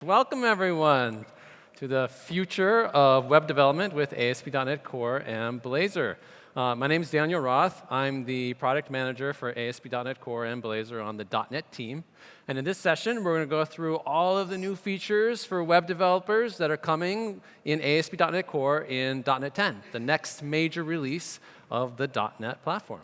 Welcome, everyone, to the future of web development with ASP.NET Core and Blazor. My name is Daniel Roth. I'm the product manager for ASP.NET Core and Blazor on the .NET team. And in this session, we're going to go through all of the new features for web developers that are coming in ASP.NET Core in .NET 10, the next major release of the .NET platform.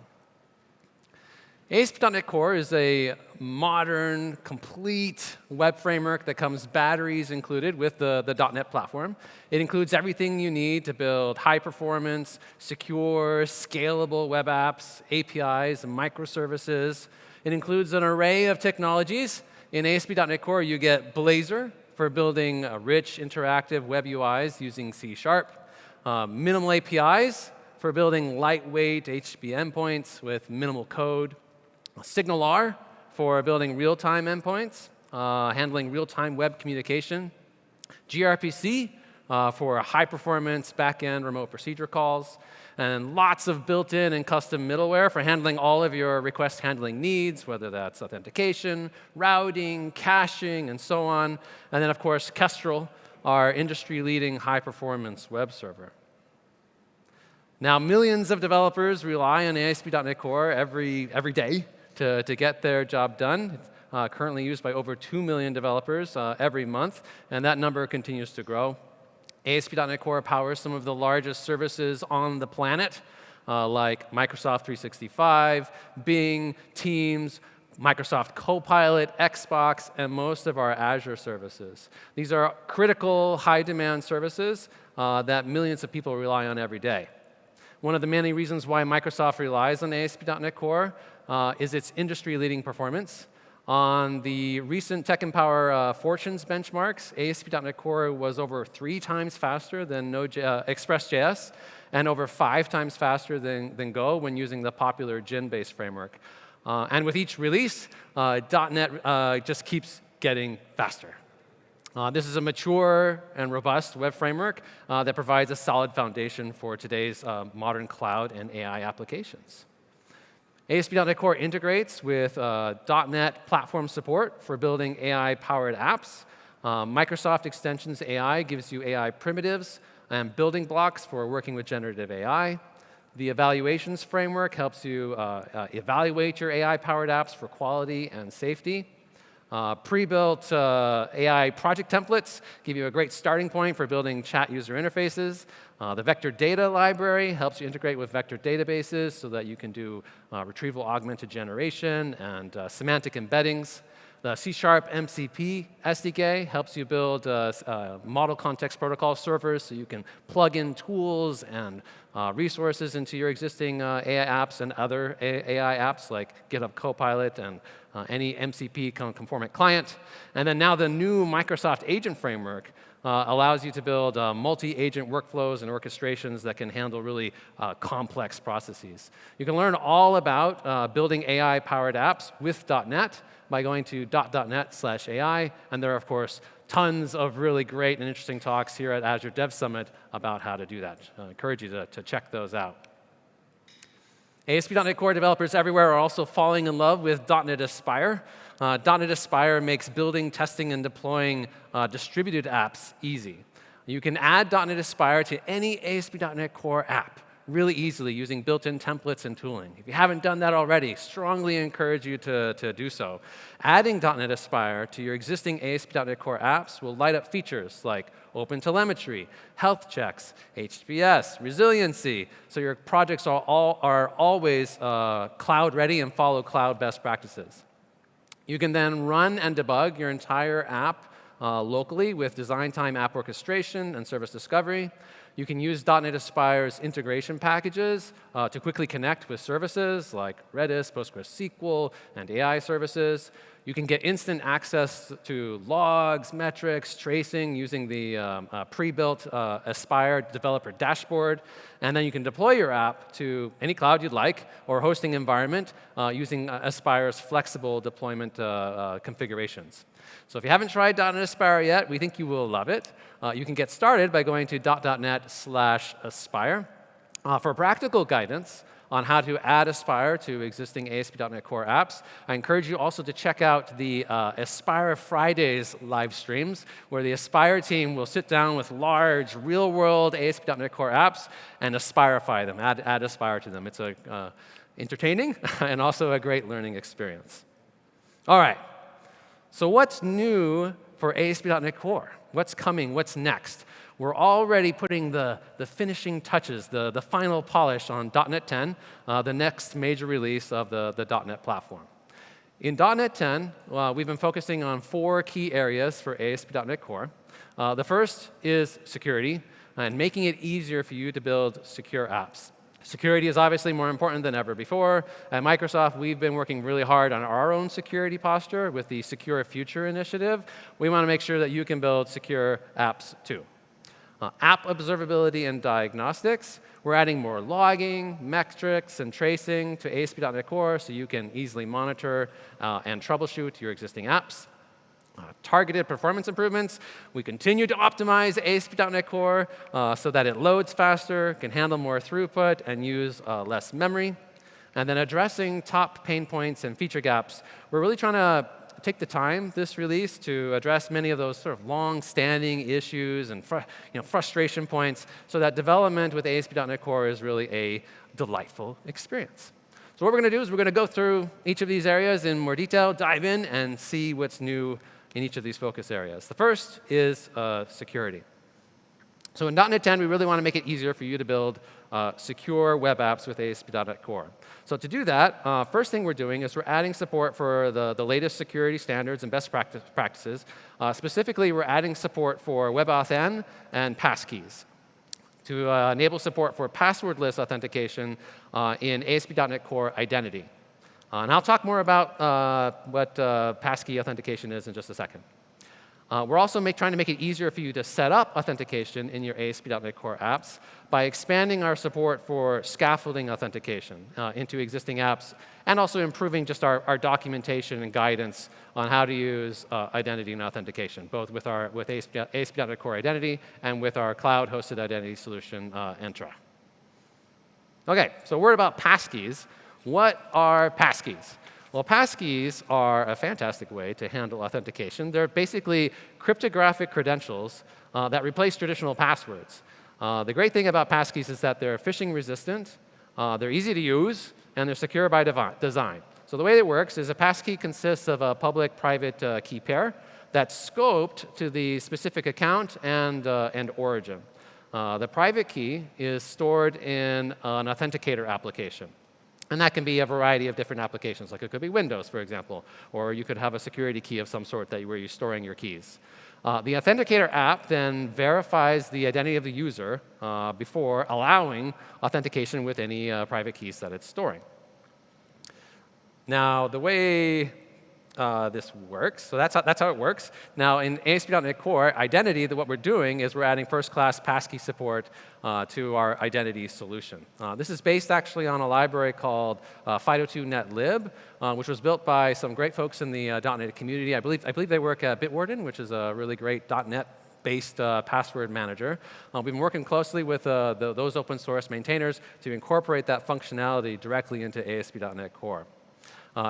ASP.NET Core is a modern, complete web framework that comes batteries included with the .NET platform. It includes everything you need to build high-performance, secure, scalable web apps, APIs, and microservices. It includes an array of technologies. In ASP.NET Core, you get Blazor for building rich, interactive web UIs using C#, minimal APIs for building lightweight HTTP endpoints with minimal code, SignalR for building real-time endpoints, handling real-time web communication, gRPC for high-performance backend remote procedure calls, and lots of built-in and custom middleware for handling all of your request handling needs, whether that's authentication, routing, caching, and so on. And then, of course, Kestrel, our industry-leading high-performance web server. Now, millions of developers rely on ASP.NET Core every day to get their job done. It's currently used by over 2 million developers every month, and that number continues to grow. ASP.NET Core powers some of the largest services on the planet, like Microsoft 365, Bing, Teams, Microsoft Copilot, Xbox, and most of our Azure services. These are critical, high-demand services that millions of people rely on every day. One of the many reasons why Microsoft relies on ASP.NET Core is its industry-leading performance. On the recent Tech and Power Fortunes benchmarks, ASP.NET Core was over 3 times faster than Express.js and over 5 times faster than Go when using the popular Gin-based framework. And with each release, .NET just keeps getting faster. This is a mature and robust web framework that provides a solid foundation for today's modern cloud and AI applications. ASP.NET Core integrates with .NET platform support for building AI-powered apps. Microsoft Extensions AI gives you AI primitives and building blocks for working with generative AI. The evaluations framework helps you evaluate your AI-powered apps for quality and safety. Pre-built AI project templates give you a great starting point for building chat user interfaces. The vector data library helps you integrate with vector databases so that you can do retrieval augmented generation and semantic embeddings. The C# MCP SDK helps you build model context protocol servers so you can plug in tools and resources into your existing AI apps and other AI apps like GitHub Copilot and any MCP conformant client. And then now the new Microsoft Agent Framework allows you to build multi-agent workflows and orchestrations that can handle really complex processes. You can learn all about building AI-powered apps with .NET by going to .NET/AI, and there are, of course, tons of really great and interesting talks here at Azure Dev Summit about how to do that. I encourage you to check those out. ASP.NET Core developers everywhere are also falling in love with .NET Aspire. .NET Aspire makes building, testing, and deploying distributed apps easy. You can add .NET Aspire to any ASP.NET Core app really easily using built-in templates and tooling. If you haven't done that already, strongly encourage you to do so. Adding .NET Aspire to your existing ASP.NET Core apps will light up features like open telemetry, health checks, HTTPS, resiliency, so your projects are always cloud-ready and follow cloud best practices. You can then run and debug your entire app locally with design time app orchestration and service discovery. You can use .NET Aspire's integration packages to quickly connect with services like Redis, PostgreSQL, and AI services. You can get instant access to logs, metrics, tracing using the pre-built Aspire developer dashboard. And then you can deploy your app to any cloud you'd like or hosting environment using Aspire's flexible deployment configurations. So if you haven't tried .NET Aspire yet, we think you will love it. You can get started by going to .NET/Aspire. For practical guidance on how to add Aspire to existing ASP.NET Core apps. I encourage you also to check out the Aspire Fridays live streams, where the Aspire team will sit down with large, real-world ASP.NET Core apps and Aspirify them, add Aspire to them. It's entertaining and also a great learning experience. All right, so what's new for ASP.NET Core? What's coming? What's next? We're already putting the finishing touches, the final polish on .NET 10, the next major release of the .NET platform. In .NET 10, we've been focusing on 4 key areas for ASP.NET Core. The first is security, and making it easier for you to build secure apps. Security is obviously more important than ever before. At Microsoft, we've been working really hard on our own security posture with the Secure Future initiative. We want to make sure that you can build secure apps too. App observability and diagnostics. We're adding more logging, metrics, and tracing to ASP.NET Core so you can easily monitor and troubleshoot your existing apps. Targeted performance improvements. We continue to optimize ASP.NET Core so that it loads faster, can handle more throughput, and use less memory. And then addressing top pain points and feature gaps. We're really trying to take the time this release to address many of those sort of long-standing issues and frustration points so that development with ASP.NET Core is really a delightful experience. So what we're going to do is we're going to go through each of these areas in more detail, dive in, and see what's new in each of these focus areas. The first is security. So in .NET 10, we really want to make it easier for you to build secure web apps with ASP.NET Core. So to do that, first thing we're doing is we're adding support for the latest security standards and best practices. Specifically, we're adding support for WebAuthn and passkeys to enable support for passwordless authentication in ASP.NET Core identity. And I'll talk more about what passkey authentication is in just a second. We're also trying to make it easier for you to set up authentication in your ASP.NET Core apps by expanding our support for scaffolding authentication into existing apps, and also improving just our documentation and guidance on how to use identity and authentication, both with ASP.NET Core Identity and with our cloud-hosted identity solution, Entra. OK, so a word about passkeys. What are passkeys? Well, passkeys are a fantastic way to handle authentication. They're basically cryptographic credentials that replace traditional passwords. The great thing about passkeys is that they're phishing resistant, they're easy to use, and they're secure by design. So the way it works is a passkey consists of a public-private key pair that's scoped to the specific account and origin. The private key is stored in an authenticator application. And that can be a variety of different applications, like it could be Windows, for example, or you could have a security key of some sort where you're storing your keys. The Authenticator app then verifies the identity of the user before allowing authentication with any private keys that it's storing. Now, the way this works, so that's how it works. Now, in ASP.NET Core Identity, what we're doing is we're adding first-class passkey support to our identity solution. This is based actually on a library called FIDO2NetLib, which was built by some great folks in the .NET community. I believe they work at Bitwarden, which is a really great .NET-based password manager. We've been working closely with those open source maintainers to incorporate that functionality directly into ASP.NET Core.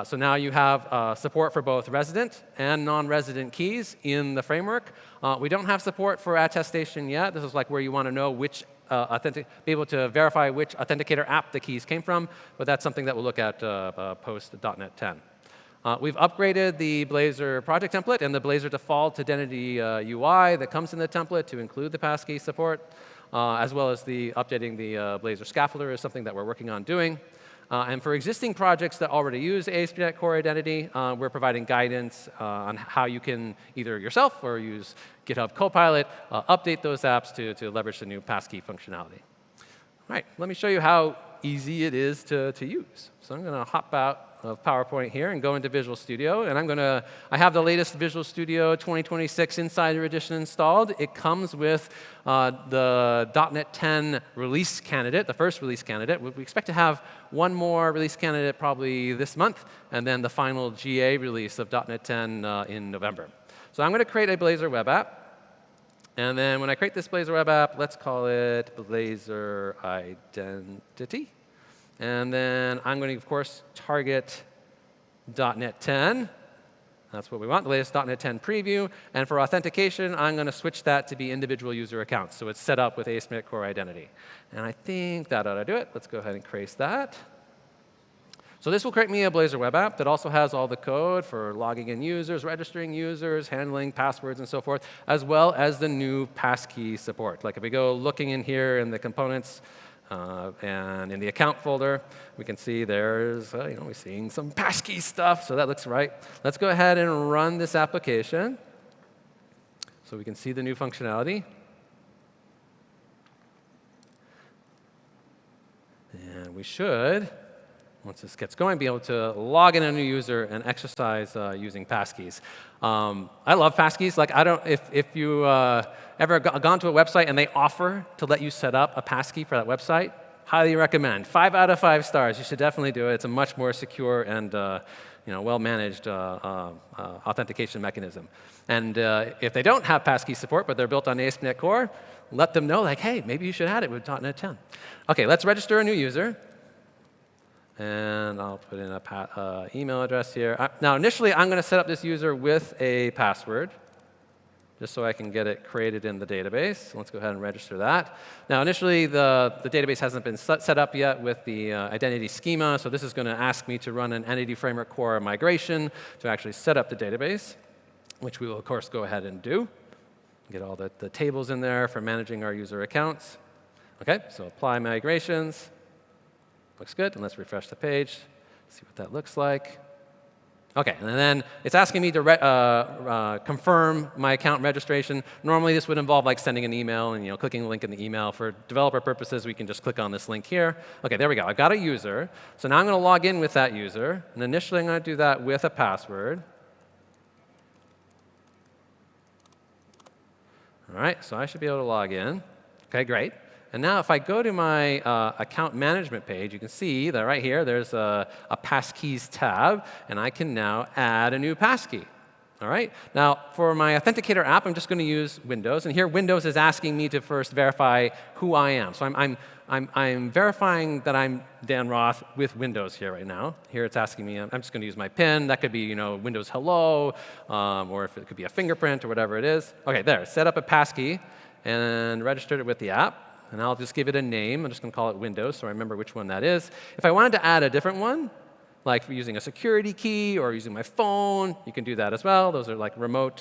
So now you have support for both resident and non-resident keys in the framework. We don't have support for attestation yet. This is like where you want to know which be able to verify which authenticator app the keys came from, but that's something that we'll look at post.NET 10. We've upgraded the Blazor project template and the Blazor default identity UI that comes in the template to include the passkey support, as well as updating the Blazor scaffolder is something that we're working on doing. And for existing projects that already use ASP.NET Core Identity, we're providing guidance on how you can either yourself or use GitHub Copilot update those apps to leverage the new passkey functionality. All right, let me show you how easy it is to use. So I'm going to hop out of PowerPoint here and go into Visual Studio. And I have the latest Visual Studio 2026 Insider Edition installed. It comes with the .NET 10 release candidate, the first release candidate. We expect to have one more release candidate probably this month, and then the final GA release of .NET 10 in November. So I'm going to create a Blazor web app. And then when I create this Blazor web app, let's call it Blazor Identity. And then I'm going to, of course, target .NET 10. That's what we want, the latest .NET 10 preview. And for authentication, I'm going to switch that to be individual user accounts. So it's set up with ASP.NET Core Identity. And I think that ought to do it. Let's go ahead and create that. So this will create me a Blazor web app that also has all the code for logging in users, registering users, handling passwords, and so forth, as well as the new passkey support. Like if we go looking in here in the components and in the account folder, we can see there's, we're seeing some passkey stuff, so that looks right. Let's go ahead and run this application so we can see the new functionality. And we should, once this gets going, be able to log in a new user and exercise using passkeys. I love passkeys. Like, if you ever gone to a website and they offer to let you set up a passkey for that website, highly recommend. 5 out of 5 stars. You should definitely do it. It's a much more secure and well-managed authentication mechanism. And if they don't have passkey support, but they're built on ASP.NET Core, let them know, like, hey, maybe you should add it with .NET 10. OK, let's register a new user. And I'll put in a email address here. Now, initially, I'm going to set up this user with a password, just so I can get it created in the database. So let's go ahead and register that. Now, initially, the database hasn't been set up yet with the identity schema. So this is going to ask me to run an Entity Framework Core migration to actually set up the database, which we will, of course, go ahead and do. Get all the tables in there for managing our user accounts. OK, so apply migrations. Looks good, and let's refresh the page, see what that looks like. OK, and then it's asking me to confirm my account registration. Normally, this would involve like sending an email and clicking the link in the email. For developer purposes, we can just click on this link here. OK, there we go. I've got a user. So now I'm going to log in with that user. And initially, I'm going to do that with a password. All right, so I should be able to log in. OK, great. And now if I go to my account management page, you can see that right here there's a passkeys tab, and I can now add a new passkey. All right? Now, for my Authenticator app, I'm just going to use Windows. And here, Windows is asking me to first verify who I am. So I'm verifying that I'm Dan Roth with Windows here right now. Here it's asking me, I'm just going to use my PIN. That could be Windows Hello, or if it could be a fingerprint or whatever it is. OK, there. Set up a passkey and registered it with the app. And I'll just give it a name. I'm just going to call it Windows so I remember which one that is. If I wanted to add a different one, like using a security key or using my phone, you can do that as well. Those are like remote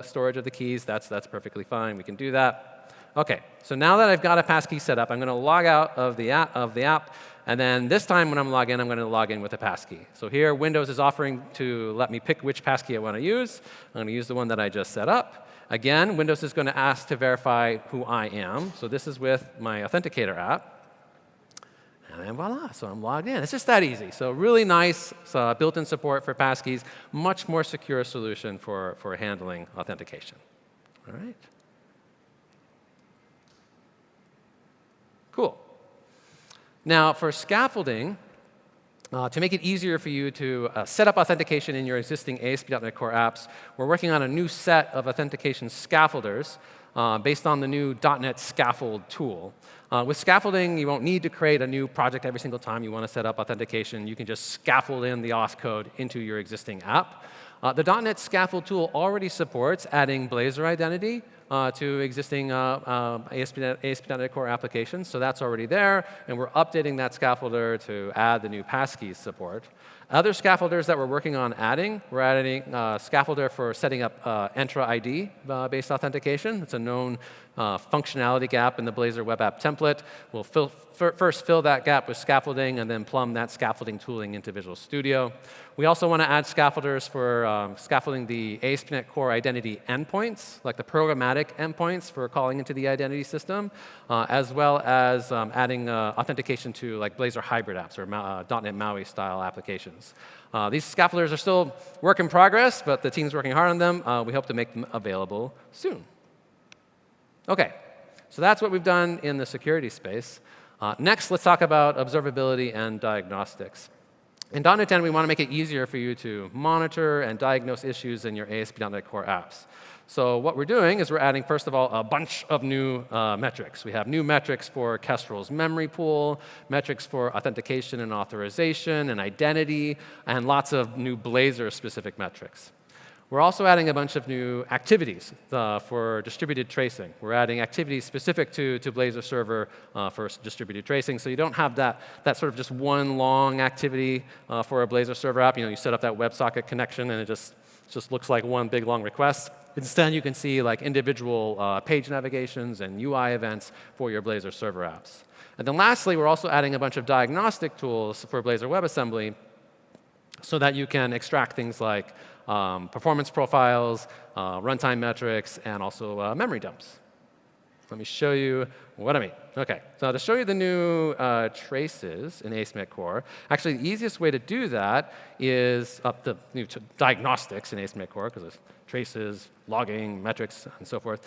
storage of the keys. That's perfectly fine. We can do that. OK, so now that I've got a passkey set up, I'm going to log out of the app. And then this time when I'm logged in, I'm going to log in with a passkey. So here, Windows is offering to let me pick which passkey I want to use. I'm going to use the one that I just set up. Again, Windows is going to ask to verify who I am. So this is with my Authenticator app. And then voila, so I'm logged in. It's just that easy. So really nice built-in support for passkeys, much more secure solution for handling authentication. All right. Cool. Now, for scaffolding, to make it easier for you to set up authentication in your existing ASP.NET Core apps, we're working on a new set of authentication scaffolders based on the new .NET Scaffold tool. With scaffolding, you won't need to create a new project every single time you want to set up authentication. You can just scaffold in the auth code into your existing app. The .NET Scaffold tool already supports adding Blazor identity to existing ASP.NET Core applications. So that's already there. And we're updating that scaffolder to add the new passkeys support. Other scaffolders that we're working on adding, we're adding a scaffolder for setting up Entra ID-based authentication. It's a known functionality gap in the Blazor web app template. We'll first fill that gap with scaffolding and then plumb that scaffolding tooling into Visual Studio. We also want to add scaffolders for scaffolding the ASP.NET Core identity endpoints, like the programmatic endpoints for calling into the identity system, as well as adding authentication to like Blazor hybrid apps or .NET MAUI style applications. These scaffolders are still work in progress, but the team's working hard on them. We hope to make them available soon. OK, so that's what we've done in the security space. Next, let's talk about observability and diagnostics. In .NET 10, we want to make it easier for you to monitor and diagnose issues in your ASP.NET Core apps. So what we're doing is we're adding, first of all, a bunch of new metrics. We have new metrics for Kestrel's memory pool, metrics for authentication and authorization and identity, and lots of new Blazor-specific metrics. We're also adding a bunch of new activities for distributed tracing. We're adding activities specific to Blazor server for distributed tracing, so you don't have that sort of just one long activity for a Blazor server app. You set up that WebSocket connection, and it just looks like one big long request. Instead, you can see like individual page navigations and UI events for your Blazor server apps. And then lastly, we're also adding a bunch of diagnostic tools for Blazor WebAssembly so that you can extract things like performance profiles, runtime metrics, and also memory dumps. Let me show you what I mean. OK, so to show you the new traces in ASP.NET Core, actually the easiest way to do that is up the new diagnostics in ASP.NET Core, because there's traces, logging, metrics, and so forth,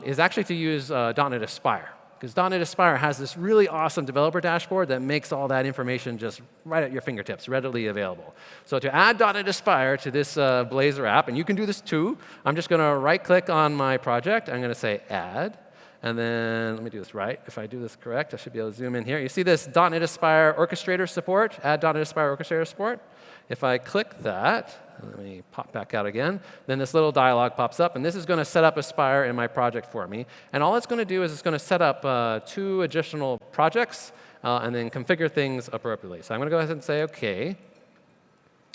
is actually to use .NET Aspire. Because .NET Aspire has this really awesome developer dashboard that makes all that information just right at your fingertips, readily available. So to add .NET Aspire to this Blazor app, and you can do this too, I'm just going to right-click on my project. I'm going to say Add. And then let me do this right. If I do this correct, I should be able to zoom in here. You see this .NET Aspire Orchestrator support, Add .NET Aspire Orchestrator support. If I click that, let me pop back out again, then this little dialog pops up, and this is going to set up Aspire in my project for me. And all it's going to do is it's going to set up 2 additional projects and then configure things appropriately. So I'm going to go ahead and say OK.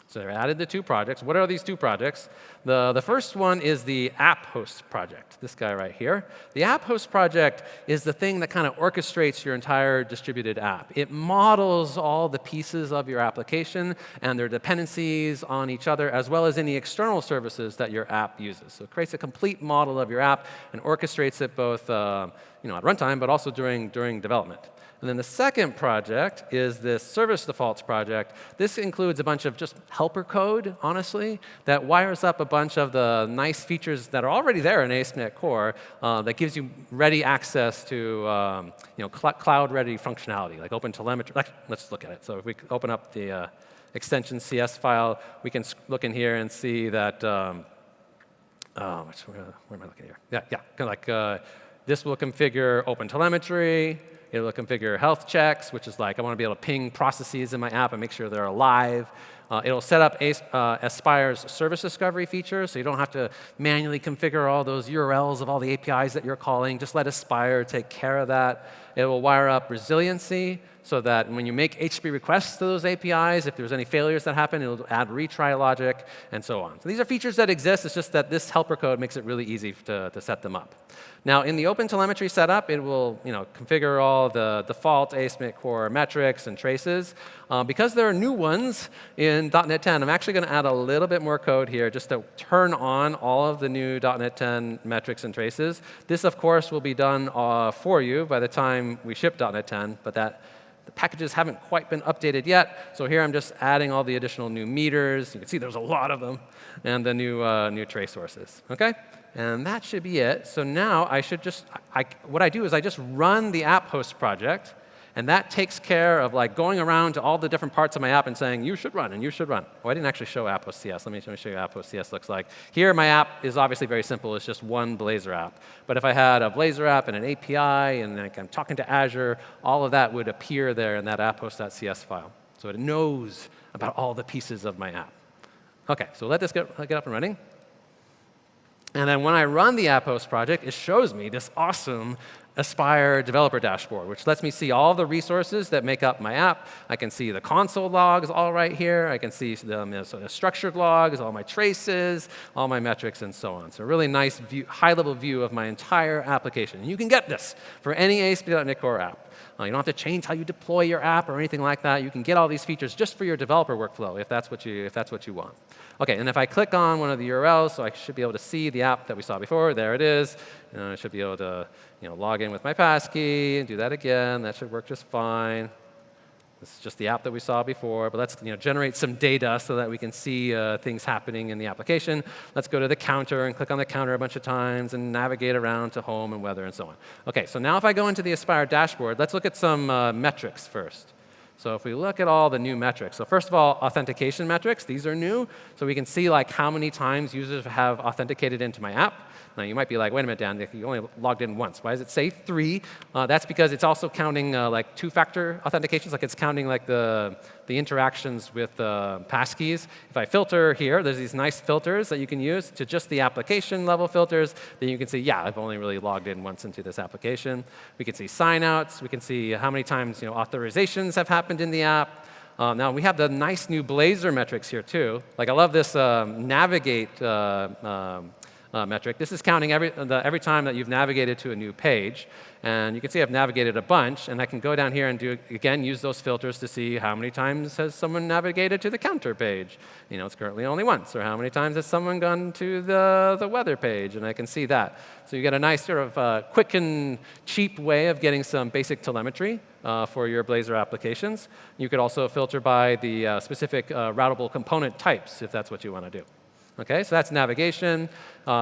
So I added the 2 projects. What are these 2 projects? The first one is the app host project, this guy right here. The app host project is the thing that kind of orchestrates your entire distributed app. It models all the pieces of your application and their dependencies on each other, as well as any external services that your app uses. So it creates a complete model of your app and orchestrates it both at runtime, but also during development. And then the second project is this service defaults project. This includes a bunch of just helper code, honestly, that wires up a bunch of the nice features that are already there in ASP.NET Core that gives you ready access to cloud-ready functionality, like open telemetry. Let's look at it. So if we open up the extension CS file, we can look in here and see that, where am I looking here? Yeah, kind of like this will configure open telemetry. It'll configure health checks, which is like I want to be able to ping processes in my app and make sure they're alive. It'll set up Aspire's service discovery feature, so you don't have to manually configure all those URLs of all the APIs that you're calling. Just let Aspire take care of that. It will wire up resiliency, so that when you make HTTP requests to those APIs, if there's any failures that happen, it'll add retry logic, and so on. So these are features that exist. It's just that this helper code makes it really easy to set them up. Now, in the OpenTelemetry setup, it will configure all the default ASP.NET Core metrics and traces. Because there are new ones in .NET 10, I'm actually going to add a little bit more code here just to turn on all of the new .NET 10 metrics and traces. This, of course, will be done for you by the time we ship .NET 10, but the packages haven't quite been updated yet. So here I'm just adding all the additional new meters. You can see there's a lot of them, and the new trace sources. OK? And that should be it. So now I should what I do is I just run the app host project, and that takes care of like going around to all the different parts of my app and saying, you should run and you should run. Oh, I didn't actually show app host CS. Let me show you what app host CS looks like. Here, my app is obviously very simple. It's just one Blazor app. But if I had a Blazor app and an API, and like I'm talking to Azure, all of that would appear there in that app host.cs file. So it knows about all the pieces of my app. OK, so let this get up and running. And then when I run the app host project, it shows me this awesome Aspire developer dashboard, which lets me see all the resources that make up my app. I can see the console logs all right here. I can see the structured logs, all my traces, all my metrics, and so on. So a really nice high-level view of my entire application. And you can get this for any ASP.NET Core app. You don't have to change how you deploy your app or anything like that. You can get all these features just for your developer workflow if that's what you want. OK, and if I click on one of the URLs, so I should be able to see the app that we saw before. There it is. I should be able to log in with my passkey and do that again. That should work just fine. This is just the app that we saw before. But let's generate some data so that we can see things happening in the application. Let's go to the counter and click on the counter a bunch of times and navigate around to home and weather and so on. OK, so now if I go into the Aspire dashboard, let's look at some metrics first. So if we look at all the new metrics, so first of all, authentication metrics, these are new. So we can see like how many times users have authenticated into my app. Now, you might be like, wait a minute, Dan, you only logged in once. Why does it say 3? That's because it's also counting like two-factor authentications, like it's counting like the interactions with passkeys. If I filter here, there's these nice filters that you can use to just the application level filters. Then you can see, yeah, I've only really logged in once into this application. We can see sign-outs. We can see how many times authorizations have happened in the app. Now, we have the nice new Blazor metrics here, too. Like, I love this navigate metric. This is counting every time that you've navigated to a new page. And you can see I've navigated a bunch. And I can go down here and use those filters to see how many times has someone navigated to the counter page. It's currently only once. Or how many times has someone gone to the weather page? And I can see that. So you get a nice sort of quick and cheap way of getting some basic telemetry for your Blazor applications. You could also filter by the specific routable component types if that's what you want to do. Okay, so that's navigation.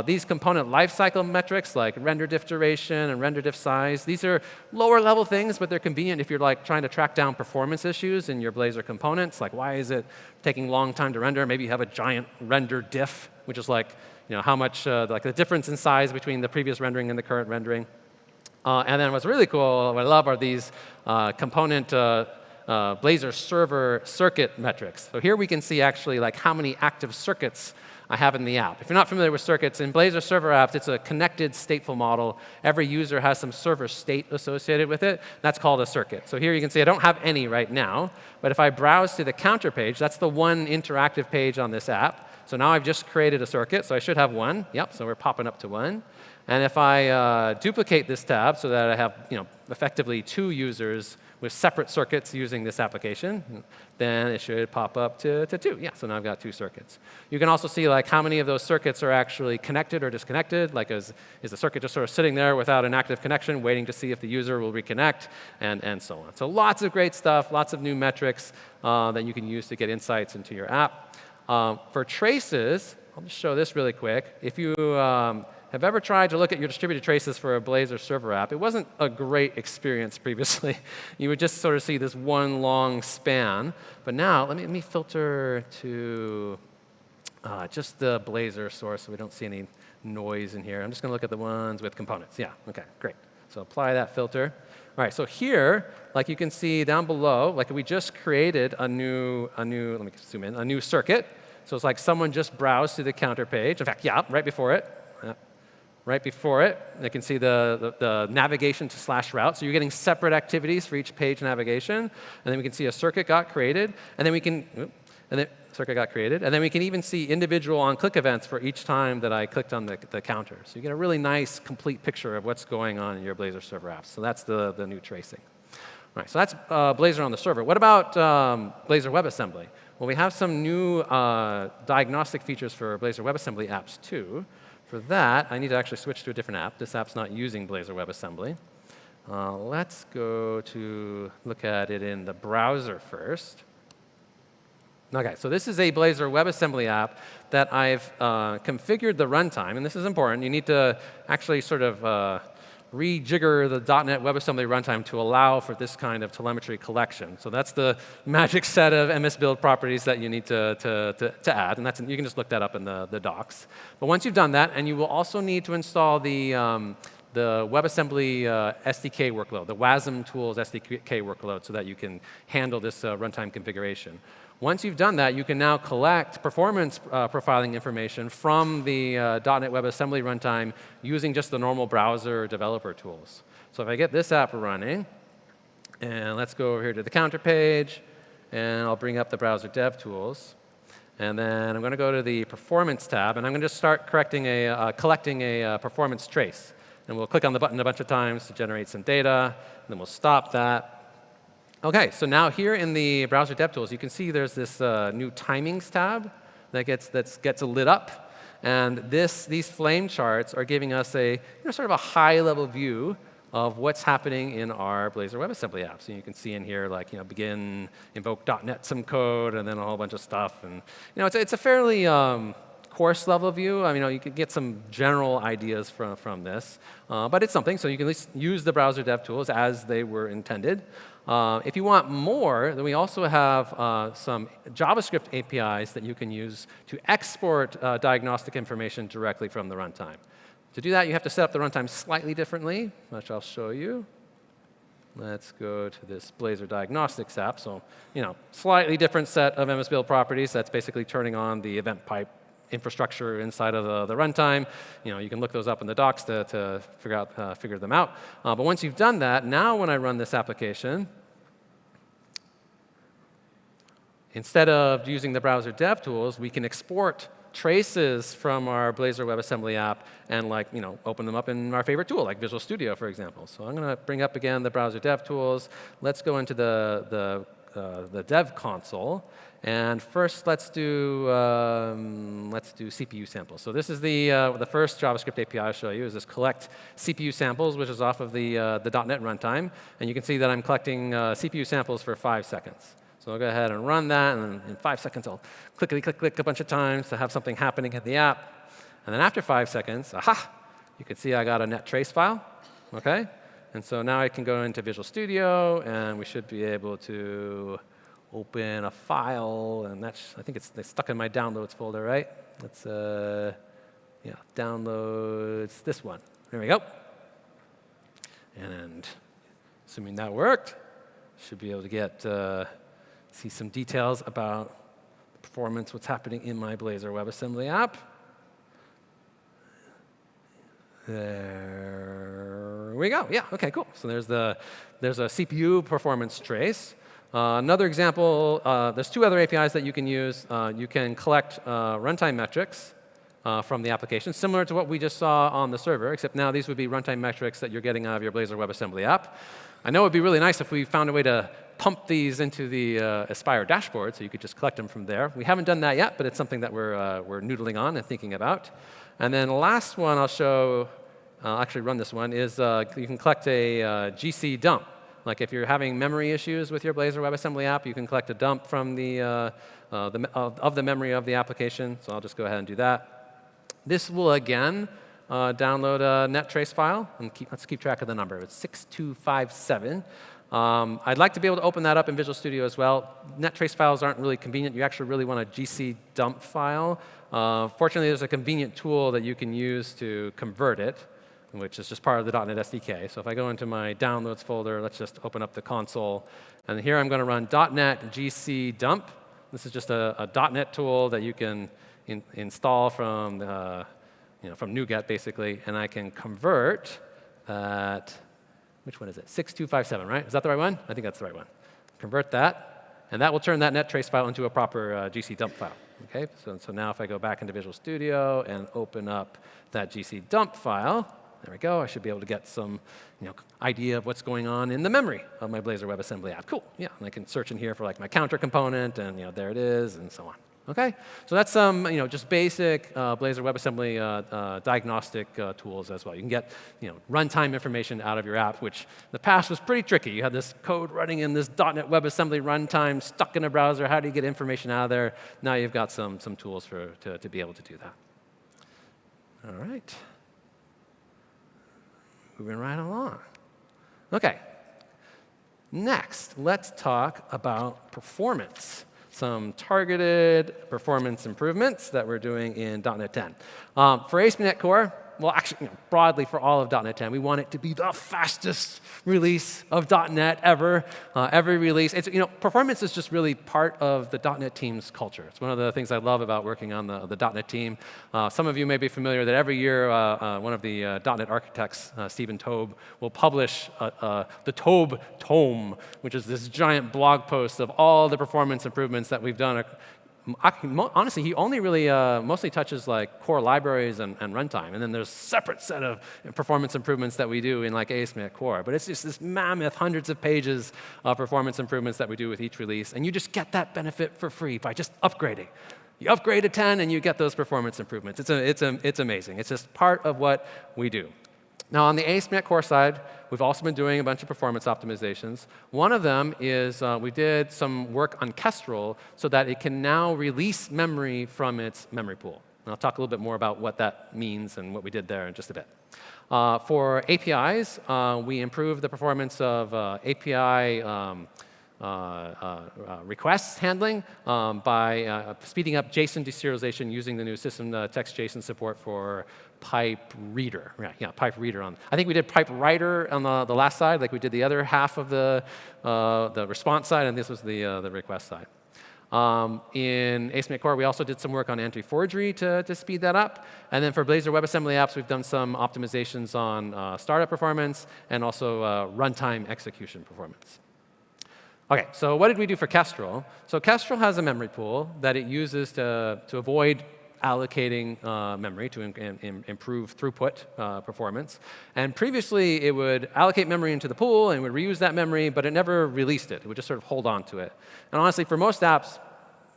These component lifecycle metrics like render diff duration and render diff size, these are lower level things, but they're convenient if you're like trying to track down performance issues in your Blazor components. Like, why is it taking a long time to render? Maybe you have a giant render diff, which is like how much like the difference in size between the previous rendering and the current rendering. And then what's really cool, what I love, are these component Blazor server circuit metrics. So here we can see actually like how many active circuits I have in the app. If you're not familiar with circuits, in Blazor server apps, it's a connected stateful model. Every user has some server state associated with it. That's called a circuit. So here you can see I don't have any right now. But if I browse to the counter page, that's the one interactive page on this app. So now I've just created a circuit, so I should have one. Yep, so we're popping up to 1. And if I duplicate this tab so that I have effectively 2 users with separate circuits using this application, then it should pop up to 2. Yeah, so now I've got 2 circuits. You can also see like how many of those circuits are actually connected or disconnected. Like is the circuit just sort of sitting there without an active connection, waiting to see if the user will reconnect, and so on. So lots of great stuff, lots of new metrics that you can use to get insights into your app. For traces, I'll just show this really quick. If you have ever tried to look at your distributed traces for a Blazor server app, it wasn't a great experience previously. You would just sort of see this one long span. But now, let me filter to just the Blazor source so we don't see any noise in here. I'm just going to look at the ones with components. Yeah, OK, great. So apply that filter. All right, so here, like you can see down below, like we just created a new let me zoom in, a new circuit. So it's like someone just browsed to the counter page. In fact, yeah, right before it. Right before it, you can see the navigation to /route. So you're getting separate activities for each page navigation. And then we can see a circuit got created. And then we can, even see individual on-click events for each time that I clicked on the counter. So you get a really nice, complete picture of what's going on in your Blazor server apps. So that's the new tracing. All right, so that's Blazor on the server. What about Blazor WebAssembly? Well, we have some new diagnostic features for Blazor WebAssembly apps, too. For that, I need to actually switch to a different app. This app's not using Blazor WebAssembly. Let's go to look at it in the browser first. OK, so this is a Blazor WebAssembly app that I've configured the runtime. And this is important. You need to actually sort of rejigger the .NET WebAssembly runtime to allow for this kind of telemetry collection. So that's the magic set of MS Build properties that you need to add. And you can just look that up in the docs. But once you've done that, and you will also need to install the WebAssembly SDK workload, the WASM tools SDK workload, so that you can handle this runtime configuration. Once you've done that, you can now collect performance profiling information from the .NET WebAssembly runtime using just the normal browser developer tools. So if I get this app running, and let's go over here to the counter page, and I'll bring up the browser dev tools. And then I'm going to go to the performance tab, and I'm going to just start collecting a performance trace. And we'll click on the button a bunch of times to generate some data, and then we'll stop that. OK, so now here in the browser dev tools, you can see there's this new timings tab that gets lit up. And these flame charts are giving us a sort of a high-level view of what's happening in our Blazor WebAssembly app. So you can see in here, like, begin, invoke .NET some code, and then a whole bunch of stuff. And it's a fairly course level view. I mean, you can get some general ideas from this. But it's something, so you can at least use the browser dev tools as they were intended. If you want more, then we also have some JavaScript APIs that you can use to export diagnostic information directly from the runtime. To do that, you have to set up the runtime slightly differently, which I'll show you. Let's go to this Blazor diagnostics app. So, slightly different set of MS Build properties. That's basically turning on the event pipe infrastructure inside of the runtime. You can look those up in the docs to figure them out. But once you've done that, now when I run this application, instead of using the browser dev tools, we can export traces from our Blazor WebAssembly app and open them up in our favorite tool, like Visual Studio, for example. So I'm going to bring up again the browser dev tools. Let's go into the dev console. And first, let's do CPU samples. So this is the first JavaScript API I'll show you, is this collect CPU samples, which is off of the .NET runtime. And you can see that I'm collecting CPU samples for 5 seconds. So I'll go ahead and run that, and in 5 seconds, I'll click a bunch of times to have something happening in the app. And then after 5 seconds, aha, you can see I got a net trace file. Okay? And so now I can go into Visual Studio, and we should be able to open a file. And I think it's stuck in my downloads folder, right? Let's, downloads, this one. There we go. And assuming that worked, should be able to get see some details about the performance, what's happening in my Blazor WebAssembly app. There we go. Yeah, OK, cool. So there's a CPU performance trace. Another example, there's 2 other APIs that you can use. You can collect runtime metrics from the application, similar to what we just saw on the server, except now these would be runtime metrics that you're getting out of your Blazor WebAssembly app. I know it would be really nice if we found a way to pump these into the Aspire dashboard, so you could just collect them from there. We haven't done that yet, but it's something that we're noodling on and thinking about. And then the last one I'll show, I'll actually run this one, is you can collect a GC dump. Like if you're having memory issues with your Blazor WebAssembly app, you can collect a dump from the memory of the application. So I'll just go ahead and do that. This will, again, download a net trace file. And let's keep track of the number. It's 6257. I'd like to be able to open that up in Visual Studio as well. Net trace files aren't really convenient. You actually really want a GC dump file. Fortunately, there's a convenient tool that you can use to convert it, which is just part of the .NET SDK. So if I go into my downloads folder, let's just open up the console. And here I'm going to run .NET GC dump. This is just a .NET tool that you can install from NuGet, basically. And I can convert that. Which one is it? 6257, right? Is that the right one? I think that's the right one. Convert that. And that will turn that net trace file into a proper GC dump file. Okay? So now if I go back into Visual Studio and open up that GC dump file, there we go. I should be able to get some idea of what's going on in the memory of my Blazor WebAssembly app. Cool. Yeah. And I can search in here for my counter component, and there it is, and so on. Okay? So that's some just basic Blazor WebAssembly diagnostic tools as well. You can get runtime information out of your app, which in the past was pretty tricky. You had this code running in this .NET WebAssembly runtime stuck in a browser. How do you get information out of there? Now you've got some tools to be able to do that. All right. Moving right along. OK. Next, let's talk about performance. Some targeted performance improvements that we're doing in .NET 10. For ASP.NET Core, well, actually, broadly for all of .NET 10, we want it to be the fastest release of .NET ever. Every release, performance is just really part of the .NET team's culture. It's one of the things I love about working on the .NET team. Some of you may be familiar that every year, one of the .NET architects, Stephen Tobe, will publish the Tobe Tome, which is this giant blog post of all the performance improvements that we've done. Honestly, he only really mostly touches core libraries and runtime. And then there's a separate set of performance improvements that we do in ASP.NET Core. But it's just this mammoth, hundreds of pages of performance improvements that we do with each release. And you just get that benefit for free by just upgrading. You upgrade to 10, and you get those performance improvements. It's amazing. It's just part of what we do. Now, on the ASP.NET Core side, we've also been doing a bunch of performance optimizations. One of them is we did some work on Kestrel so that it can now release memory from its memory pool. And I'll talk a little bit more about what that means and what we did there in just a bit. For APIs, we improved the performance of API requests handling by speeding up JSON deserialization using the new system text JSON support for pipe reader. Yeah, pipe reader on. I think we did pipe writer on the last side, like we did the other half of the response side, and this was the request side. In ASP.NET Core, we also did some work on anti-forgery to speed that up. And then for Blazor WebAssembly apps, we've done some optimizations on startup performance and also runtime execution performance. OK, so what did we do for Kestrel? So Kestrel has a memory pool that it uses to avoid allocating memory to improve throughput performance. And previously, it would allocate memory into the pool and would reuse that memory, but it never released it. It would just sort of hold on to it. And honestly, for most apps,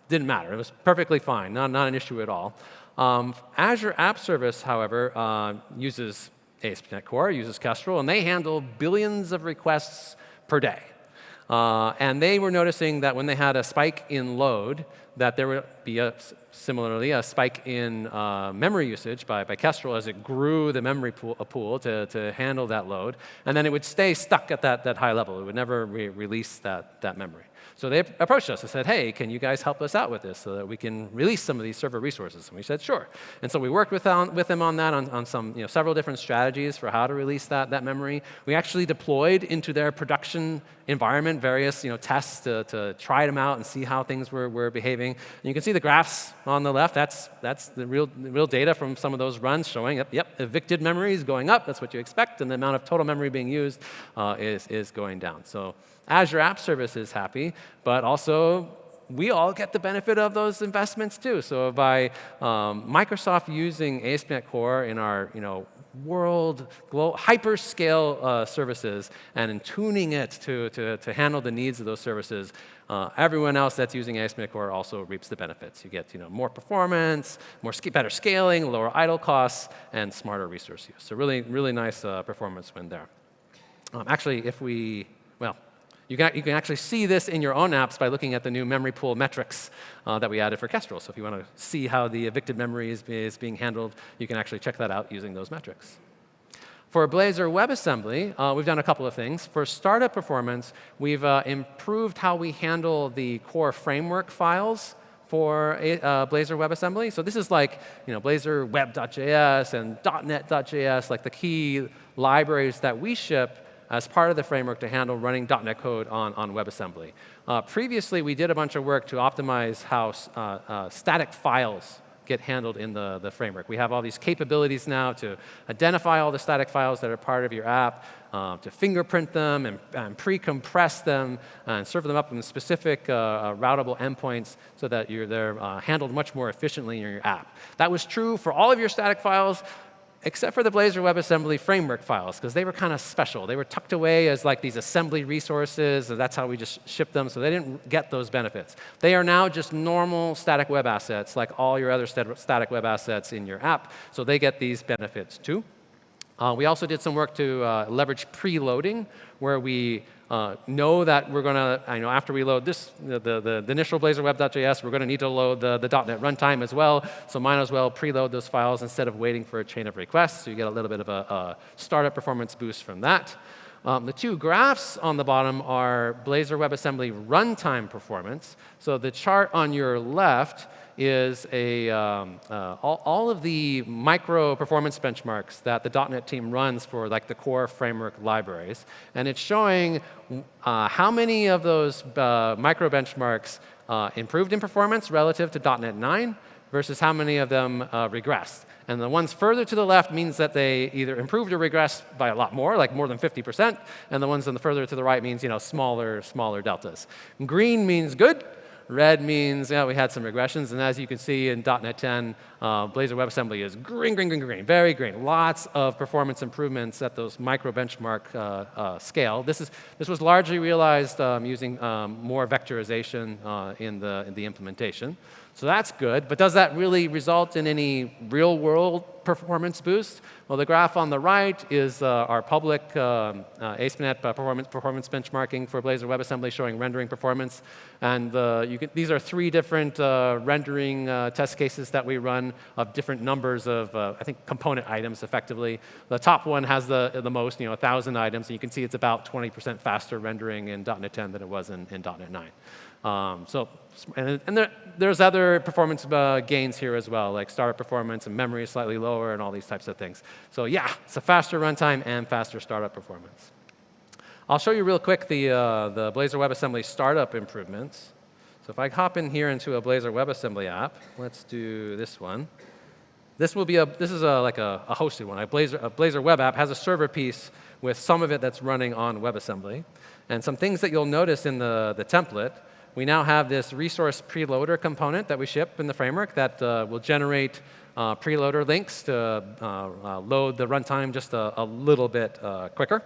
didn't matter. It was perfectly fine, not an issue at all. Azure App Service, however, uses ASP.NET Core, uses Kestrel, and they handle billions of requests per day. And they were noticing that when they had a spike in load, that there would be similarly a spike in memory usage by Kestrel as it grew the memory pool to handle that load. And then it would stay stuck at that high level. It would never release that memory. So they approached us and said, hey, can you guys help us out with this so that we can release some of these server resources? And we said, sure. And so we worked with them on that, on some, several different strategies for how to release that memory. We actually deployed into their production environment various tests to try them out and see how things were behaving. And you can see the graphs on the left. That's the real data from some of those runs showing, yep, evicted memory is going up. That's what you expect. And the amount of total memory being used is going down. So Azure App Service is happy, but also we all get the benefit of those investments too. So by Microsoft using ASP.NET Core in our hyperscale services and in tuning it to handle the needs of those services, everyone else that's using ASP.NET Core also reaps the benefits. You get more performance, better scaling, lower idle costs, and smarter resource use. So really nice performance win there. Actually, you can actually see this in your own apps by looking at the new memory pool metrics that we added for Kestrel. So if you want to see how the evicted memory is being handled, you can actually check that out using those metrics. For Blazor WebAssembly, we've done a couple of things. For startup performance, we've improved how we handle the core framework files for Blazor WebAssembly. So this is like Blazor web.js and .NET.js, like the key libraries that we ship as part of the framework to handle running .NET code on WebAssembly. Previously, we did a bunch of work to optimize how static files get handled in the framework. We have all these capabilities now to identify all the static files that are part of your app, to fingerprint them and pre-compress them and serve them up in specific routable endpoints so that they're handled much more efficiently in your app. That was true for all of your static files, except for the Blazor WebAssembly framework files, because they were kind of special. They were tucked away as like these assembly resources, and that's how we just shipped them, so they didn't get those benefits. They are now just normal static web assets, like all your other static web assets in your app, so they get these benefits too. We also did some work to leverage preloading, where we know that we're going to, after we load this, the initial Blazor web.js, we're going to need to load the .NET runtime as well. So might as well preload those files instead of waiting for a chain of requests. So you get a little bit of a startup performance boost from that. The two graphs on the bottom are Blazor WebAssembly runtime performance. So the chart on your left is all of the micro performance benchmarks that the .NET team runs for like the core framework libraries. And it's showing how many of those micro benchmarks improved in performance relative to .NET 9 versus how many of them regressed. And the ones further to the left means that they either improved or regressed by a lot more, like more than 50%. And the ones on the further to the right means smaller deltas. Green means good. Red means we had some regressions. And as you can see in .NET 10, Blazor WebAssembly is green, very green. Lots of performance improvements at those micro benchmark scale. This was largely realized using more vectorization in the implementation. So that's good. But does that really result in any real-world performance boost? Well, the graph on the right is our public ASP.NET performance benchmarking for Blazor WebAssembly showing rendering performance. And these are 3 different rendering test cases that we run of different numbers of, I think, component items, effectively. The top one has the most, 1,000 items. And you can see it's about 20% faster rendering in .NET 10 than it was in .NET 9. There's other performance gains here as well, like startup performance and memory is slightly lower and all these types of things. So yeah, it's a faster runtime and faster startup performance. I'll show you real quick the Blazor WebAssembly startup improvements. So if I hop in here into a Blazor WebAssembly app, let's do this one. This is like a hosted one. A Blazor web app has a server piece with some of it that's running on WebAssembly. And some things that you'll notice in the template, we now have this resource preloader component that we ship in the framework that will generate preloader links to load the runtime just a little bit quicker.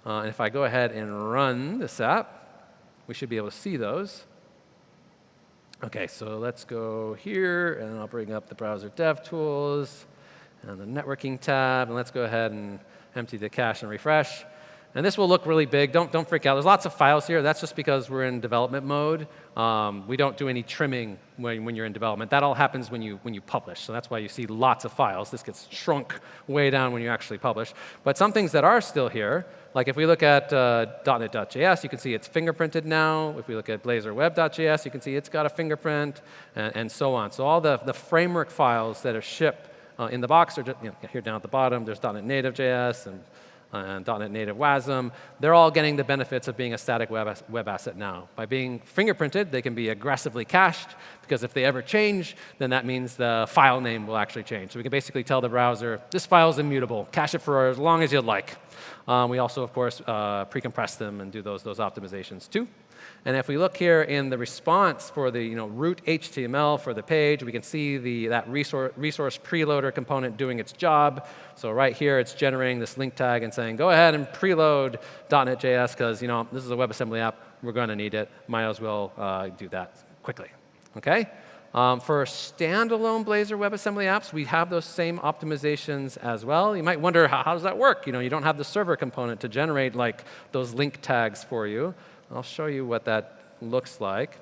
And if I go ahead and run this app, we should be able to see those. OK, so let's go here, and I'll bring up the browser dev tools and the networking tab. And let's go ahead and empty the cache and refresh. And this will look really big. Don't freak out. There's lots of files here. That's just because we're in development mode. We don't do any trimming when you're in development. That all happens when you publish. So that's why you see lots of files. This gets shrunk way down when you actually publish. But some things that are still here, like if we look at .NET.js, you can see it's fingerprinted now. If we look at blazorweb.js, you can see it's got a fingerprint, and so on. So all the framework files that are shipped in the box are just, here down at the bottom. There's .NET Native.js and .NET Native WASM, they're all getting the benefits of being a static web asset now. By being fingerprinted, they can be aggressively cached, because if they ever change, then that means the file name will actually change. So we can basically tell the browser, this file is immutable. Cache it for as long as you'd like. We also, of course, pre-compress them and do those optimizations too. And if we look here in the response for the root HTML for the page, we can see that resource preloader component doing its job. So right here, it's generating this link tag and saying, go ahead and preload .NET.js, because this is a WebAssembly app. We're going to need it. Might as well do that quickly. OK? For standalone Blazor WebAssembly apps, we have those same optimizations as well. You might wonder, how does that work? You don't have the server component to generate those link tags for you. I'll show you what that looks like.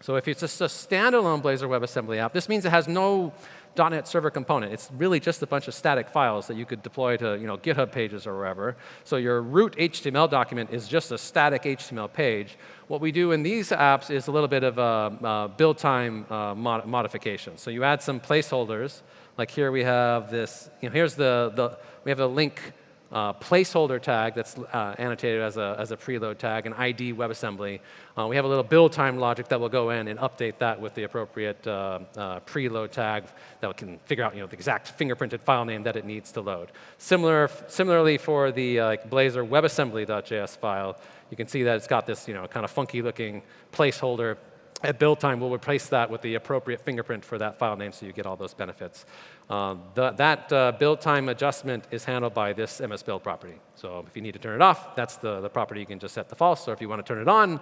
So if it's just a standalone Blazor WebAssembly app, this means it has no .NET server component. It's really just a bunch of static files that you could deploy to GitHub pages or wherever. So your root HTML document is just a static HTML page. What we do in these apps is a little bit of a build time modification. So you add some placeholders. Like here we have this. Here's we have a link placeholder tag that's annotated as a preload tag, an ID WebAssembly. We have a little build time logic that will go in and update that with the appropriate preload tag that can figure out the exact fingerprinted file name that it needs to load. Similarly for the Blazor WebAssembly.js file, you can see that it's got this kind of funky looking placeholder. At build time, we'll replace that with the appropriate fingerprint for that file name so you get all those benefits. That build time adjustment is handled by this MS build property. So if you need to turn it off, that's the property you can just set to false. Or if you want to turn it on,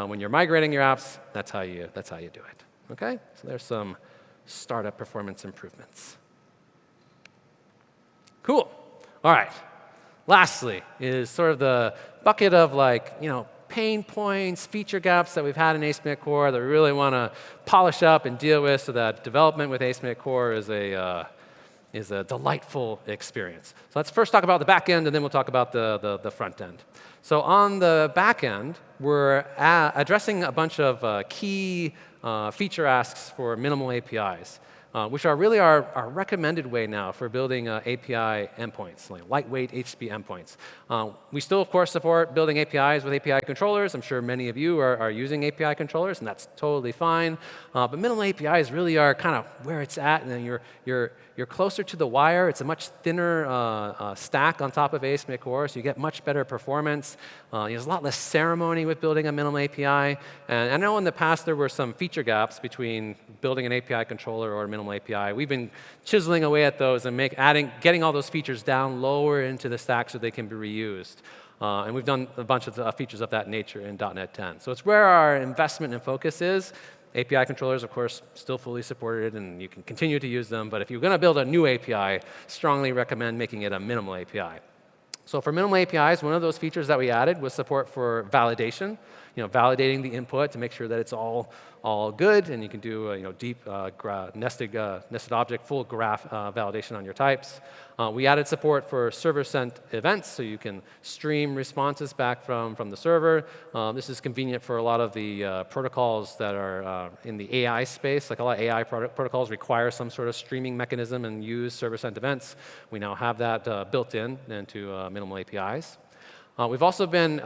when you're migrating your apps, that's how you do it. OK? So there's some startup performance improvements. Cool. All right. Lastly is sort of the bucket of pain points, feature gaps that we've had in ASP.NET Core that we really want to polish up and deal with so that development with ASP.NET Core is a delightful experience. So let's first talk about the back end, and then we'll talk about the front end. So on the back end, we're addressing a bunch of key feature asks for minimal APIs, which are really our recommended way now for building API endpoints, like lightweight HTTP endpoints. We still, of course, support building APIs with API controllers. I'm sure many of you are using API controllers, and that's totally fine. But minimal APIs really are kind of where it's at, and then you're closer to the wire. It's a much thinner stack on top of ASP.NET Core, so you get much better performance. There's a lot less ceremony with building a minimal API. And I know in the past there were some feature gaps between building an API controller or a minimal API. We've been chiseling away at those and getting all those features down lower into the stack so they can be reused. And we've done a bunch of features of that nature in .NET 10. So it's where our investment and focus is. API controllers, of course, still fully supported, and you can continue to use them. But if you're going to build a new API, strongly recommend making it a minimal API. So for minimal APIs, one of those features that we added was support for validation. validating the input to make sure that it's all good, and you can do deep nested object full graph validation on your types. We added support for server-sent events, so you can stream responses back from the server. This is convenient for a lot of the protocols that are in the AI space. Like a lot of AI protocols require some sort of streaming mechanism and use server-sent events. We now have that built into minimal APIs. We've also been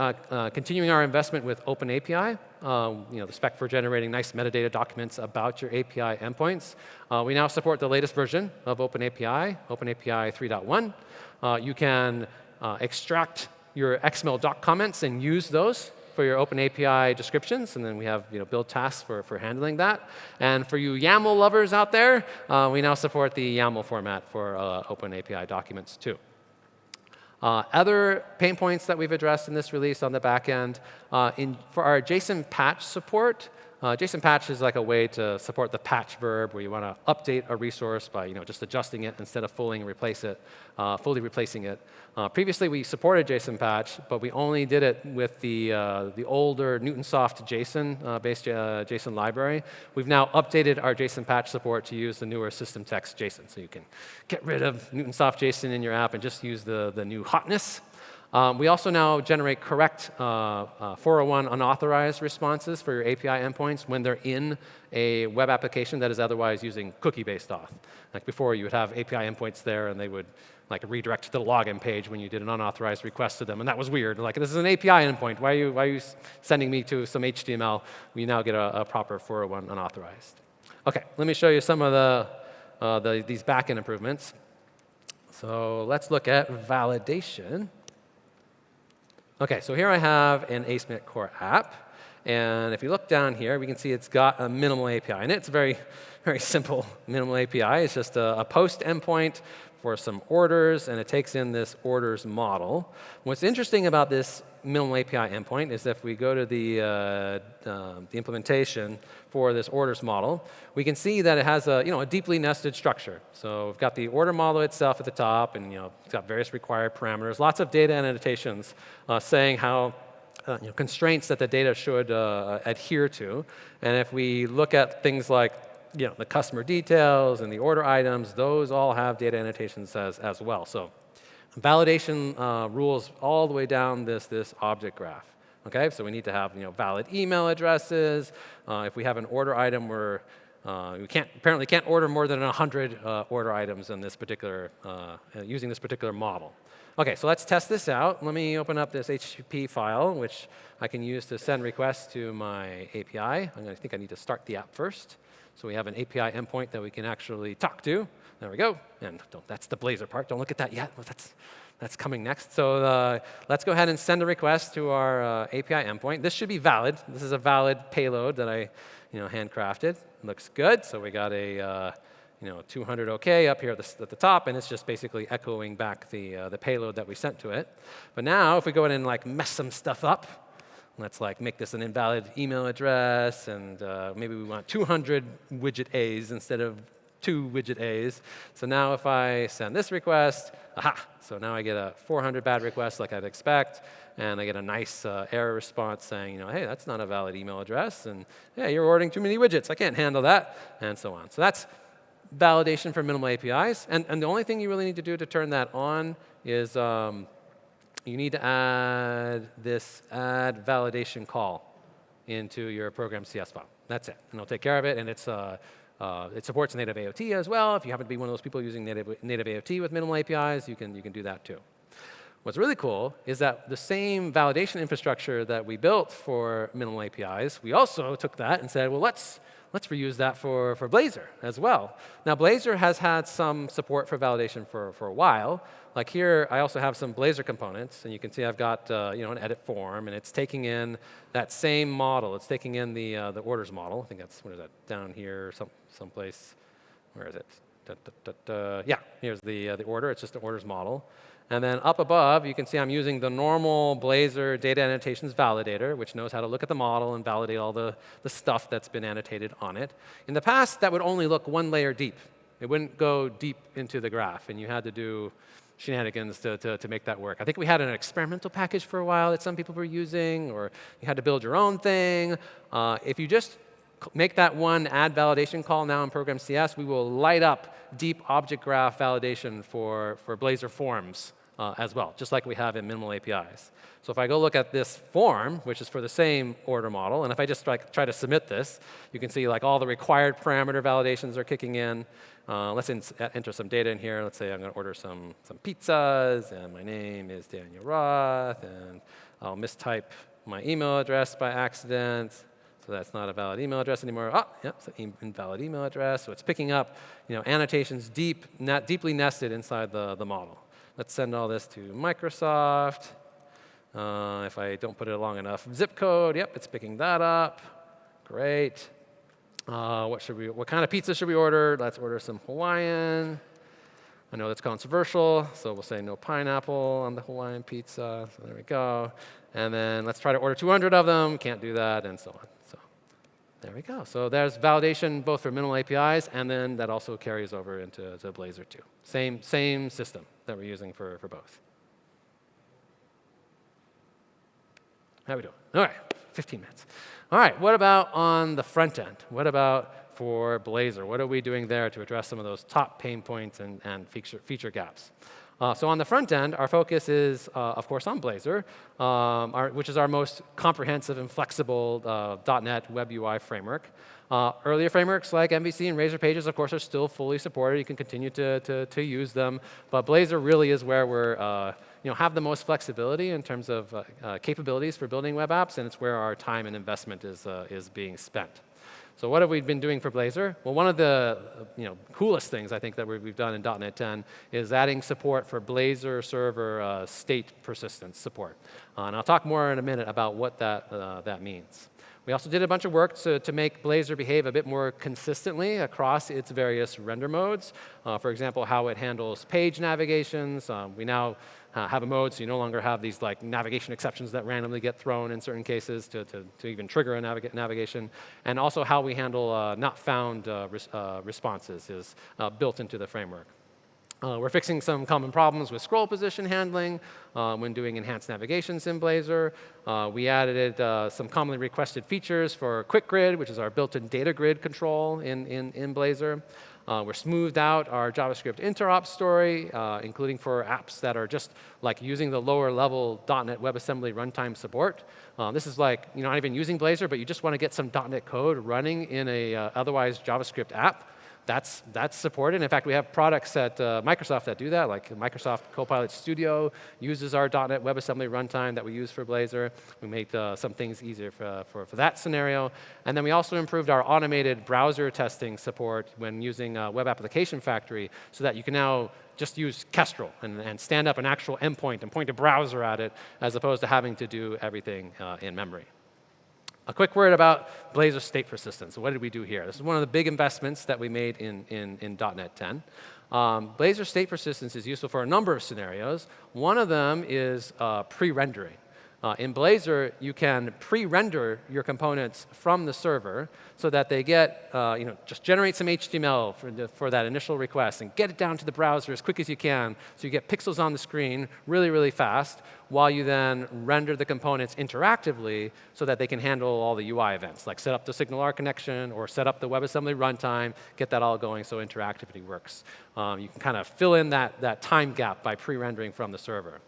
continuing our investment with OpenAPI, the spec for generating nice metadata documents about your API endpoints. We now support the latest version of OpenAPI, OpenAPI 3.1. You can extract your XML doc comments and use those for your OpenAPI descriptions, and then we have build tasks for handling that. And for you YAML lovers out there, we now support the YAML format for OpenAPI documents too. Other pain points that we've addressed in this release on the back end, for our JSON patch support, JSON patch is like a way to support the patch verb where you want to update a resource by just adjusting it instead of fully replacing it. Previously, we supported JSON patch, but we only did it with the older Newtonsoft JSON-based JSON library. We've now updated our JSON patch support to use the newer system text JSON, so you can get rid of Newtonsoft JSON in your app and just use the new hotness. We also now generate correct 401 unauthorized responses for your API endpoints when they're in a web application that is otherwise using cookie-based auth. Like before, you would have API endpoints there, and they would redirect to the login page when you did an unauthorized request to them, and that was weird. Like, this is an API endpoint. Why are you sending me to some HTML? We now get a proper 401 unauthorized. OK, let me show you some of these backend improvements. So let's look at validation. OK, so here I have an ASP.NET Core app. And if you look down here, we can see it's got a minimal API. And it's very, very simple minimal API. It's just a post endpoint for some orders, and it takes in this orders model. What's interesting about this minimal API endpoint is if we go to the implementation for this orders model, we can see that it has a deeply nested structure. So we've got the order model itself at the top, and it's got various required parameters, lots of data annotations saying how constraints that the data should adhere to. And if we look at things like the customer details and the order items, those all have data annotations as well. So validation rules all the way down this object graph. Okay, so we need to have valid email addresses. If we have an order item where we apparently can't order more than 100 order items in this particular using this particular model. OK, so let's test this out. Let me open up this HTTP file, which I can use to send requests to my API. I think I need to start the app first. So we have an API endpoint that we can actually talk to. There we go. And that's the Blazor part. Don't look at that yet. Well, that's coming next. So let's go ahead and send a request to our API endpoint. This should be valid. This is a valid payload that I handcrafted. Looks good. So we got a 200 OK up here at the top, and it's just basically echoing back the payload that we sent to it. But now, if we go in and mess some stuff up, let's make this an invalid email address, and maybe we want 200 widget A's instead of 2 widget A's. So now if I send this request, aha! So now I get a 400 bad request like I'd expect, and I get a nice error response saying, hey, that's not a valid email address, and yeah, you're ordering too many widgets. I can't handle that, and so on. So that's validation for minimal APIs. And the only thing you really need to do to turn that on is you need to add this add validation call into your program CS file. That's it. And it'll take care of it. And it supports native AOT as well. If you happen to be one of those people using native AOT with minimal APIs, you can do that too. What's really cool is that the same validation infrastructure that we built for minimal APIs, we also took that and said, well, let's reuse that for Blazor as well. Now, Blazor has had some support for validation for a while. Like here, I also have some Blazor components, and you can see I've got an edit form, and it's taking in that same model. It's taking in the orders model. I think that's, what is that, down here someplace. Where is it? Yeah, here's the order. It's just an orders model. And then up above, you can see I'm using the normal Blazor data annotations validator, which knows how to look at the model and validate all the stuff that's been annotated on it. In the past, that would only look one layer deep. It wouldn't go deep into the graph, and you had to do shenanigans to make that work. I think we had an experimental package for a while that some people were using, or you had to build your own thing. If you just make that one add validation call now in Program CS, we will light up deep object graph validation for Blazor forms as well, just like we have in minimal APIs. So if I go look at this form, which is for the same order model, and if I just try to submit this, you can see like all the required parameter validations are kicking in. Let's enter some data in here. Let's say I'm going to order some pizzas, and my name is Daniel Roth, and I'll mistype my email address by accident. So that's not a valid email address anymore. Oh, yep, it's an invalid email address. So it's picking up annotations deeply nested inside the model. Let's send all this to Microsoft. If I don't put it a long enough zip code, yep, it's picking that up. Great. What kind of pizza should we order? Let's order some Hawaiian. I know that's controversial, so we'll say no pineapple on the Hawaiian pizza. So there we go. And then let's try to order 200 of them. Can't do that, and so on. So there we go. So there's validation both for minimal APIs, and then that also carries over into Blazor too. Same system that we're using for both. How we doing? All right, 15 minutes. All right, what about on the front end? What about for Blazor? What are we doing there to address some of those top pain points and feature gaps? So on the front end, our focus is, of course, on Blazor, which is our most comprehensive and flexible .NET Web UI framework. Earlier frameworks like MVC and Razor Pages, of course, are still fully supported. You can continue to use them. But Blazor really is where we're have the most flexibility in terms of capabilities for building web apps, and it's where our time and investment is being spent. So what have we been doing for Blazor? Well, one of the coolest things I think that we've done in .NET 10 is adding support for Blazor server state persistence support. And I'll talk more in a minute about what that means. We also did a bunch of work to make Blazor behave a bit more consistently across its various render modes. For example, how it handles page navigations. We now have a mode so you no longer have these like navigation exceptions that randomly get thrown in certain cases to even trigger a navigation. And also how we handle not found responses is built into the framework. We're fixing some common problems with scroll position handling when doing enhanced navigations in Blazor. We added some commonly requested features for Quick Grid, which is our built-in data grid control in Blazor. We're smoothed out our JavaScript interop story, including for apps that are just like using the lower level .NET WebAssembly runtime support. This is like not even using Blazor, but you just want to get some .NET code running in a otherwise JavaScript app. That's supported. In fact, we have products at Microsoft that do that, like Microsoft Copilot Studio uses our .NET WebAssembly runtime that we use for Blazor. We made some things easier for that scenario. And then we also improved our automated browser testing support when using Web Application Factory so that you can now just use Kestrel and stand up an actual endpoint and point a browser at it as opposed to having to do everything in memory. A quick word about Blazor state persistence. So what did we do here? This is one of the big investments that we made in .NET 10. Blazor state persistence is useful for a number of scenarios. One of them is pre-rendering. In Blazor, you can pre-render your components from the server so that they get, just generate some HTML for that initial request and get it down to the browser as quick as you can so you get pixels on the screen really, really fast while you then render the components interactively so that they can handle all the UI events, like set up the SignalR connection or set up the WebAssembly runtime, get that all going so interactivity works. You can kind of fill in that time gap by pre-rendering from the server.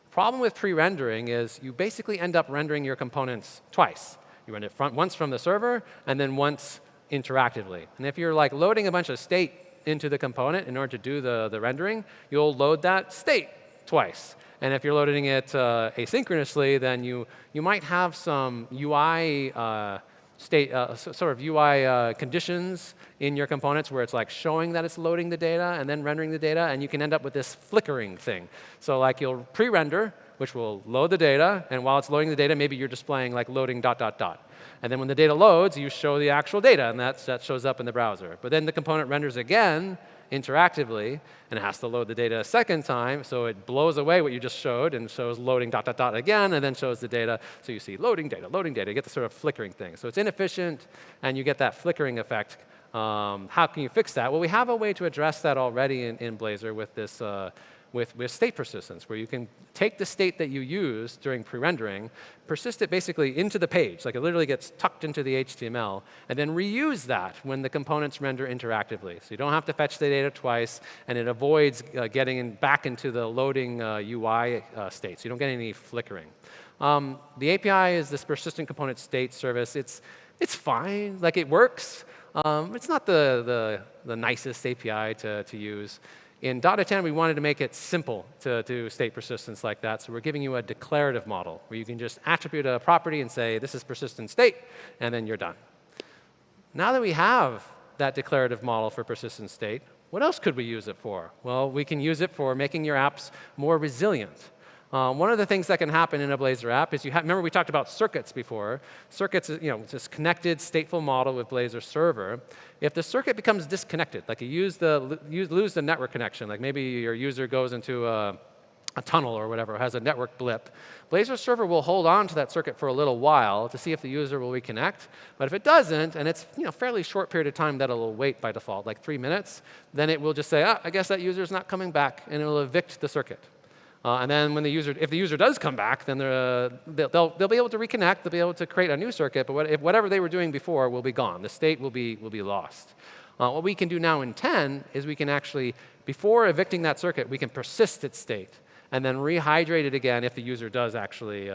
Problem with pre-rendering is you basically end up rendering your components twice. You render it once from the server and then once interactively. And if you're like loading a bunch of state into the component in order to do the rendering, you'll load that state twice. And if you're loading it asynchronously, then you might have some UI UI conditions in your components where it's like showing that it's loading the data and then rendering the data, and you can end up with this flickering thing. So like you'll pre-render, which will load the data, and while it's loading the data, maybe you're displaying like loading ... And then when the data loads, you show the actual data, and that shows up in the browser. But then the component renders again interactively, and it has to load the data a second time, so it blows away what you just showed and shows loading ... again, and then shows the data. So you see loading data, you get the sort of flickering thing. So it's inefficient, and you get that flickering effect. How can you fix that? Well, we have a way to address that already in Blazor with this with state persistence, where you can take the state that you use during pre-rendering, persist it basically into the page, like it literally gets tucked into the HTML, and then reuse that when the components render interactively. So you don't have to fetch the data twice, and it avoids getting back into the loading UI state, so you don't get any flickering. The API is this persistent component state service. It's fine, like it works. It's not the nicest API to use. In .NET 10, we wanted to make it simple to do state persistence like that, so we're giving you a declarative model where you can just attribute a property and say, this is persistent state, and then you're done. Now that we have that declarative model for persistent state, what else could we use it for? Well, we can use it for making your apps more resilient. One of the things that can happen in a Blazor app is remember we talked about circuits before. Circuits, it's this connected stateful model with Blazor server. If the circuit becomes disconnected, like you lose the network connection, like maybe your user goes into a tunnel or whatever, has a network blip, Blazor server will hold on to that circuit for a little while to see if the user will reconnect. But if it doesn't, and it's a fairly short period of time that it'll wait by default, like 3 minutes, then it will just say, I guess that user's not coming back, and it will evict the circuit. And then when if the user does come back, then they'll be able to reconnect. They'll be able to create a new circuit. But whatever they were doing before will be gone. The state will be lost. What we can do now in 10 is we can actually, before evicting that circuit, we can persist its state and then rehydrate it again if the user does actually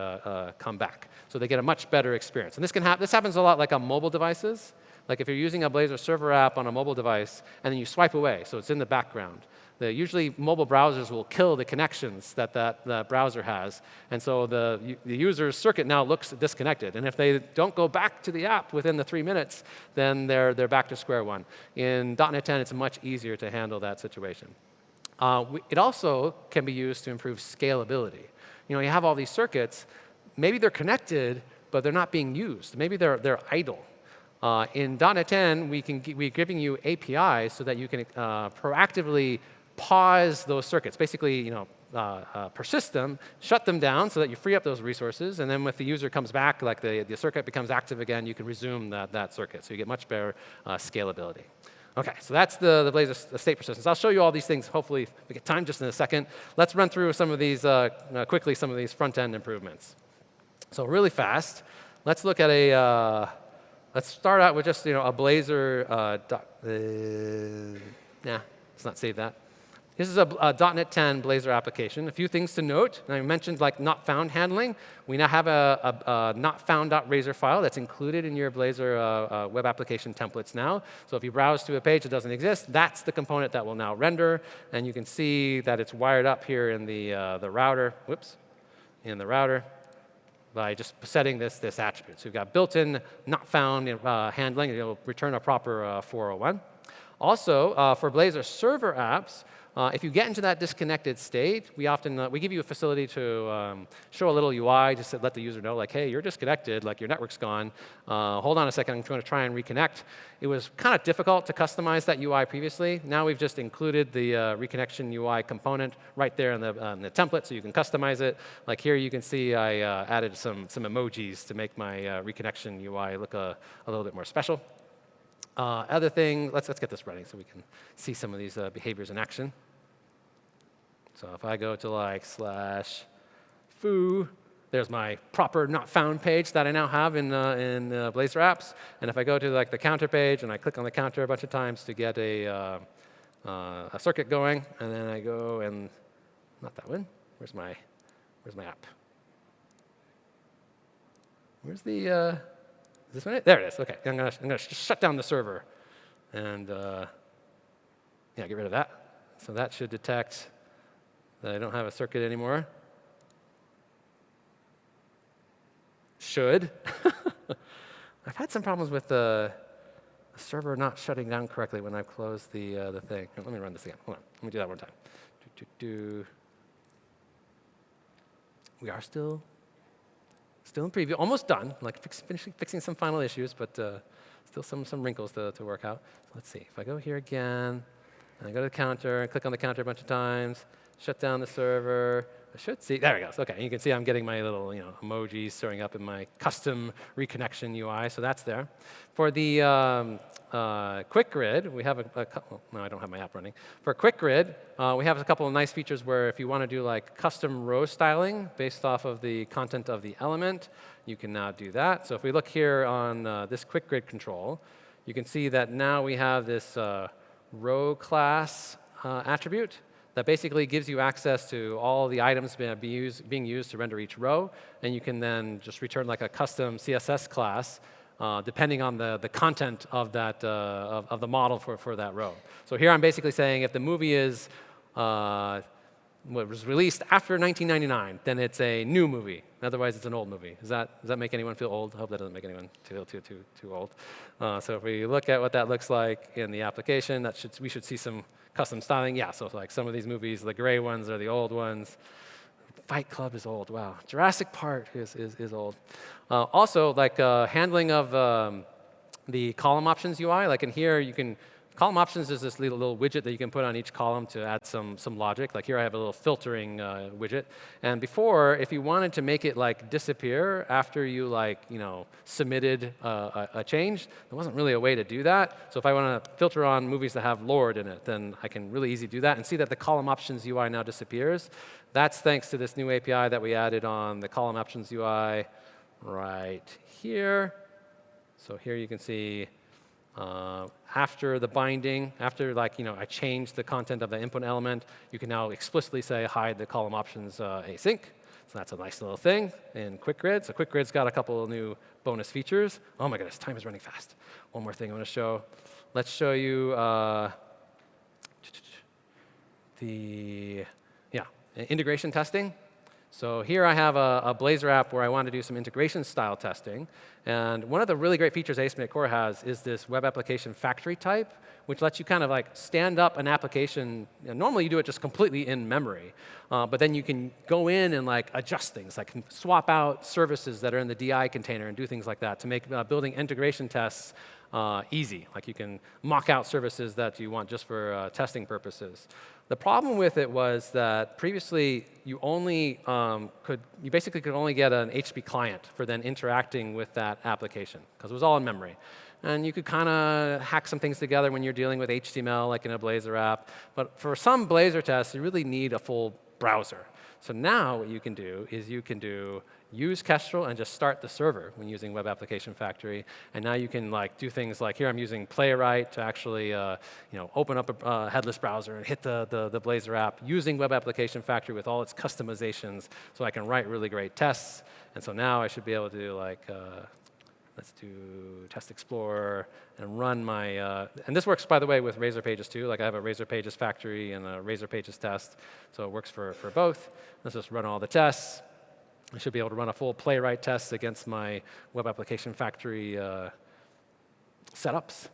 come back. So they get a much better experience. And this happens a lot like on mobile devices. Like if you're using a Blazor server app on a mobile device and then you swipe away, so it's in the background. Usually mobile browsers will kill the connections that the browser has. And so the user's circuit now looks disconnected. And if they don't go back to the app within the 3 minutes, then they're back to square one. In .NET 10, it's much easier to handle that situation. It also can be used to improve scalability. You have all these circuits. Maybe they're connected, but they're not being used. Maybe they're idle. In .NET 10, we're giving you APIs so that you can proactively pause those circuits. Basically, persist them, shut them down so that you free up those resources, and then if the user comes back, like the circuit becomes active again, you can resume that circuit. So you get much better scalability. OK, so that's the Blazor state persistence. I'll show you all these things, hopefully, if we get time just in a second. Let's run through some of these quickly, some of these front-end improvements. So really fast, let's look at let's start out with just a Blazor. Let's not save that. This is a .NET 10 Blazor application. A few things to note. I mentioned like not found handling. We now have a not found.razor file that's included in your Blazor web application templates now. So if you browse to a page that doesn't exist, that's the component that will now render. And you can see that it's wired up here in the router. Whoops, in the router by just setting this attribute. So we've got built-in not found handling. It'll return a proper 401. Also, for Blazor server apps, if you get into that disconnected state, we give you a facility to show a little UI just to let the user know, like, hey, you're disconnected, like your network's gone. Hold on a second, I'm going to try and reconnect. It was kind of difficult to customize that UI previously. Now we've just included the reconnection UI component right there in the template, so you can customize it. Like here, you can see I added some emojis to make my reconnection UI look a little bit more special. Other thing, let's get this running so we can see some of these behaviors in action. So if I go to like /foo, there's my proper not found page that I now have in Blazor apps. And if I go to like the counter page and I click on the counter a bunch of times to get a circuit going, and then I go and not that one. Where's my app? Where's the is this one? There it is. OK, I'm gonna shut down the server, and get rid of that. So that should detect that I don't have a circuit anymore. Should. I've had some problems with the server not shutting down correctly when I've closed the thing. Let me run this again. Hold on. Let me do that one time. We are still in preview, almost done. Like fixing some final issues, but still some wrinkles to work out. So let's see. If I go here again, and I go to the counter and click on the counter a bunch of times, shut down the server, I should see, there it goes. Okay, you can see I'm getting my little emojis showing up in my custom reconnection UI, so that's there. For the quick grid, we have a couple, no, I don't have my app running. For quick grid, we have a couple of nice features where if you want to do like custom row styling based off of the content of the element, you can now do that. So if we look here on this quick grid control, you can see that now we have this row class attribute that basically gives you access to all the items being used to render each row, and you can then just return like a custom CSS class depending on the content of that of the model for that row. So here I'm basically saying if the movie is was released after 1999, then it's a new movie. Otherwise, it's an old movie. Does that make anyone feel old? I hope that doesn't make anyone feel too old. So if we look at what that looks like in the application, we should see some custom styling. Yeah, so like some of these movies, the gray ones are the old ones. Fight Club is old. Wow. Jurassic Park is old. Also, like handling of the column options UI. Like in here, you can column options is this little widget that you can put on each column to add some logic. Like here I have a little filtering widget. And before, if you wanted to make it like disappear after you submitted a change, there wasn't really a way to do that. So if I want to filter on movies that have Lord in it, then I can really easily do that and see that the column options UI now disappears. That's thanks to this new API that we added on the column options UI right here. So here you can see after the binding, after I changed the content of the input element, you can now explicitly say hide the column options async. So that's a nice little thing in Quick Grid. So Quick Grid's got a couple of new bonus features. Oh my goodness, time is running fast. One more thing I want to show. Let's show you integration testing. So here I have a Blazor app where I want to do some integration style testing. And one of the really great features ASP.NET Core has is this web application factory type, which lets you kind of like stand up an application. Normally you do it just completely in memory, but then you can go in and like adjust things, like swap out services that are in the DI container and do things like that to make building integration tests easy. Like you can mock out services that you want just for testing purposes. The problem with it was that previously you basically could only get an HTTP client for then interacting with that application because it was all in memory. And you could kind of hack some things together when you're dealing with HTML, like in a Blazor app. But for some Blazor tests, you really need a full browser. So now what you can do is use Kestrel and just start the server when using Web Application Factory. And now you can do things like here I'm using Playwright to actually open up a headless browser and hit the Blazor app using Web Application Factory with all its customizations so I can write really great tests. And so now I should be able to do let's do Test Explorer and run my, and this works, by the way, with Razor Pages too. Like I have a Razor Pages factory and a Razor Pages test, so it works for both. Let's just run all the tests. I should be able to run a full Playwright test against my Web Application Factory setups.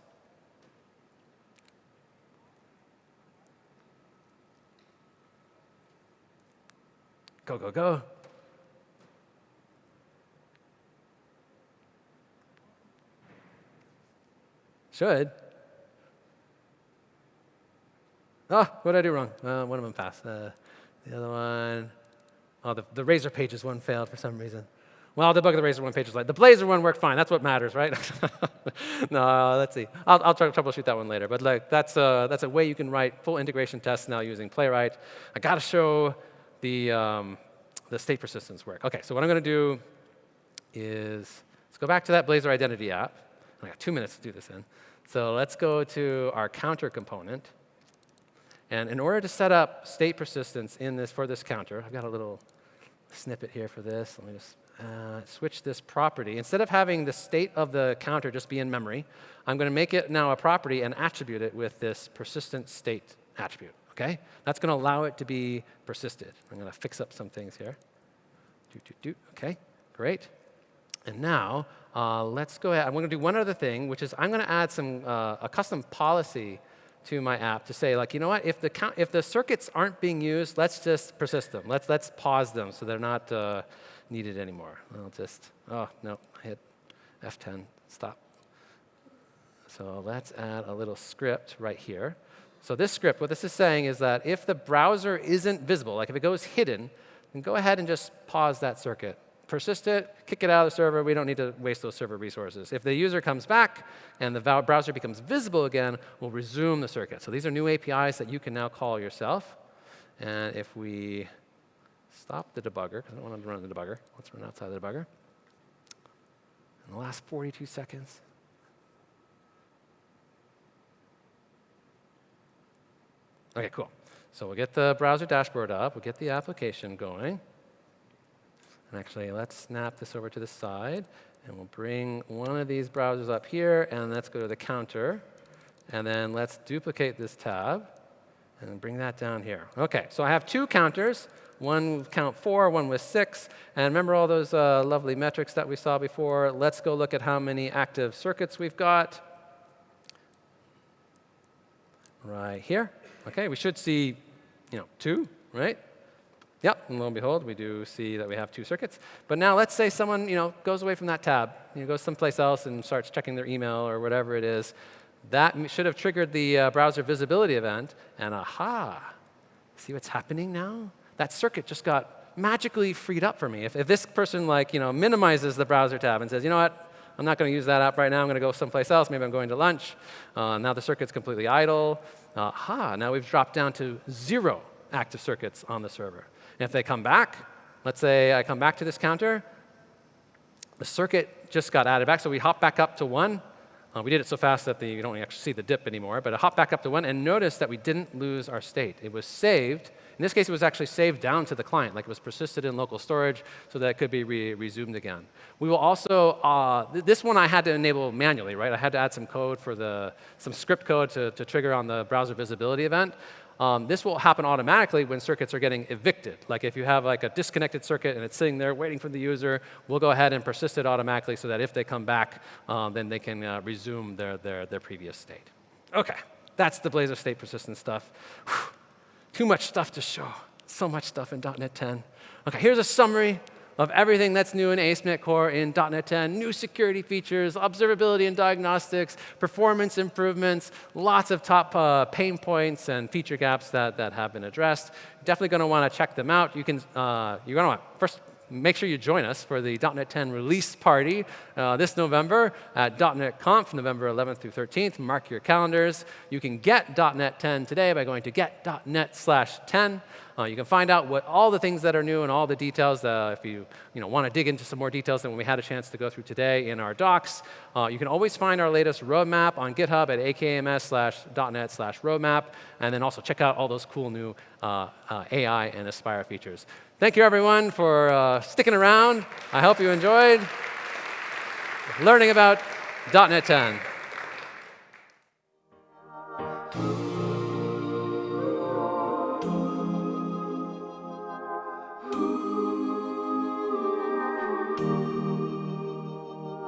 Go, go, go. Should. Oh, what did I do wrong? One of them passed. The other one, oh, the Razor Pages one failed for some reason. Well, I'll debug the Razor one pages later. The Blazor one worked fine. That's what matters, right? No, let's see. I'll try to troubleshoot that one later. But that's a way you can write full integration tests now using Playwright. I got to show the state persistence work. OK, so what I'm going to do is let's go back to that Blazor identity app. I got 2 minutes to do this in. So let's go to our counter component. And in order to set up state persistence for this counter, I've got a little snippet here for this. Let me just switch this property. Instead of having the state of the counter just be in memory, I'm going to make it now a property and attribute it with this persistent state attribute. Okay? That's going to allow it to be persisted. I'm going to fix up some things here. OK, great. And now, let's go ahead. I'm going to do one other thing, which is I'm going to add a custom policy to my app to say, you know what? If the circuits aren't being used, let's just persist them. Let's pause them so they're not needed anymore. I'll just, oh, no, I hit F10, stop. So let's add a little script right here. So this script, what this is saying is that if the browser isn't visible, like if it goes hidden, then go ahead and just pause that circuit. Persist it, kick it out of the server. We don't need to waste those server resources. If the user comes back and the browser becomes visible again, we'll resume the circuit. So these are new APIs that you can now call yourself. And if we stop the debugger, because I don't want to run the debugger. Let's run outside the debugger. In the last 42 seconds. OK, cool. So we'll get the browser dashboard up. We'll get the application going. And actually, let's snap this over to the side. And we'll bring one of these browsers up here. And let's go to the counter. And then let's duplicate this tab and bring that down here. OK, so I have two counters. One with count 4, one with 6. And remember all those lovely metrics that we saw before? Let's go look at how many active circuits we've got. Right here. OK, we should see 2, right? Yep, and lo and behold, we do see that we have 2 circuits. But now let's say someone goes away from that tab, goes someplace else and starts checking their email or whatever it is. That should have triggered the browser visibility event. And aha, see what's happening now? That circuit just got magically freed up for me. If this person minimizes the browser tab and says, you know what, I'm not going to use that app right now. I'm going to go someplace else. Maybe I'm going to lunch. Now the circuit's completely idle. Aha, now we've dropped down to 0 active circuits on the server. And if they come back, let's say I come back to this counter, the circuit just got added back. So we hop back up to 1. We did it so fast that you don't actually see the dip anymore. But I hop back up to 1 and notice that we didn't lose our state. It was saved. In this case, it was actually saved down to the client, like it was persisted in local storage so that it could be resumed again. We will also, this one I had to enable manually, right? I had to add some code for some script code to trigger on the browser visibility event. This will happen automatically when circuits are getting evicted. Like if you have like a disconnected circuit and it's sitting there waiting for the user, we'll go ahead and persist it automatically so that if they come back, then they can resume their previous state. OK, that's the Blazor state persistence stuff. Whew. Too much stuff to show. So much stuff in .NET 10. OK, here's a summary of everything that's new in ASP.NET Core in .NET 10. New security features, observability and diagnostics, performance improvements, lots of top pain points and feature gaps that have been addressed. You're definitely going to want to check them out. You're going to want to first make sure you join us for the .NET 10 release party this November at .NET Conf, November 11th through 13th. Mark your calendars. You can get .NET 10 today by going to get.net/10. You can find out all the things that are new and all the details. If you want to dig into some more details than we had a chance to go through today in our docs, you can always find our latest roadmap on GitHub at akms/.net/roadmap, and then also check out all those cool new AI and Aspire features. Thank you, everyone, for sticking around. I hope you enjoyed learning about .NET 10.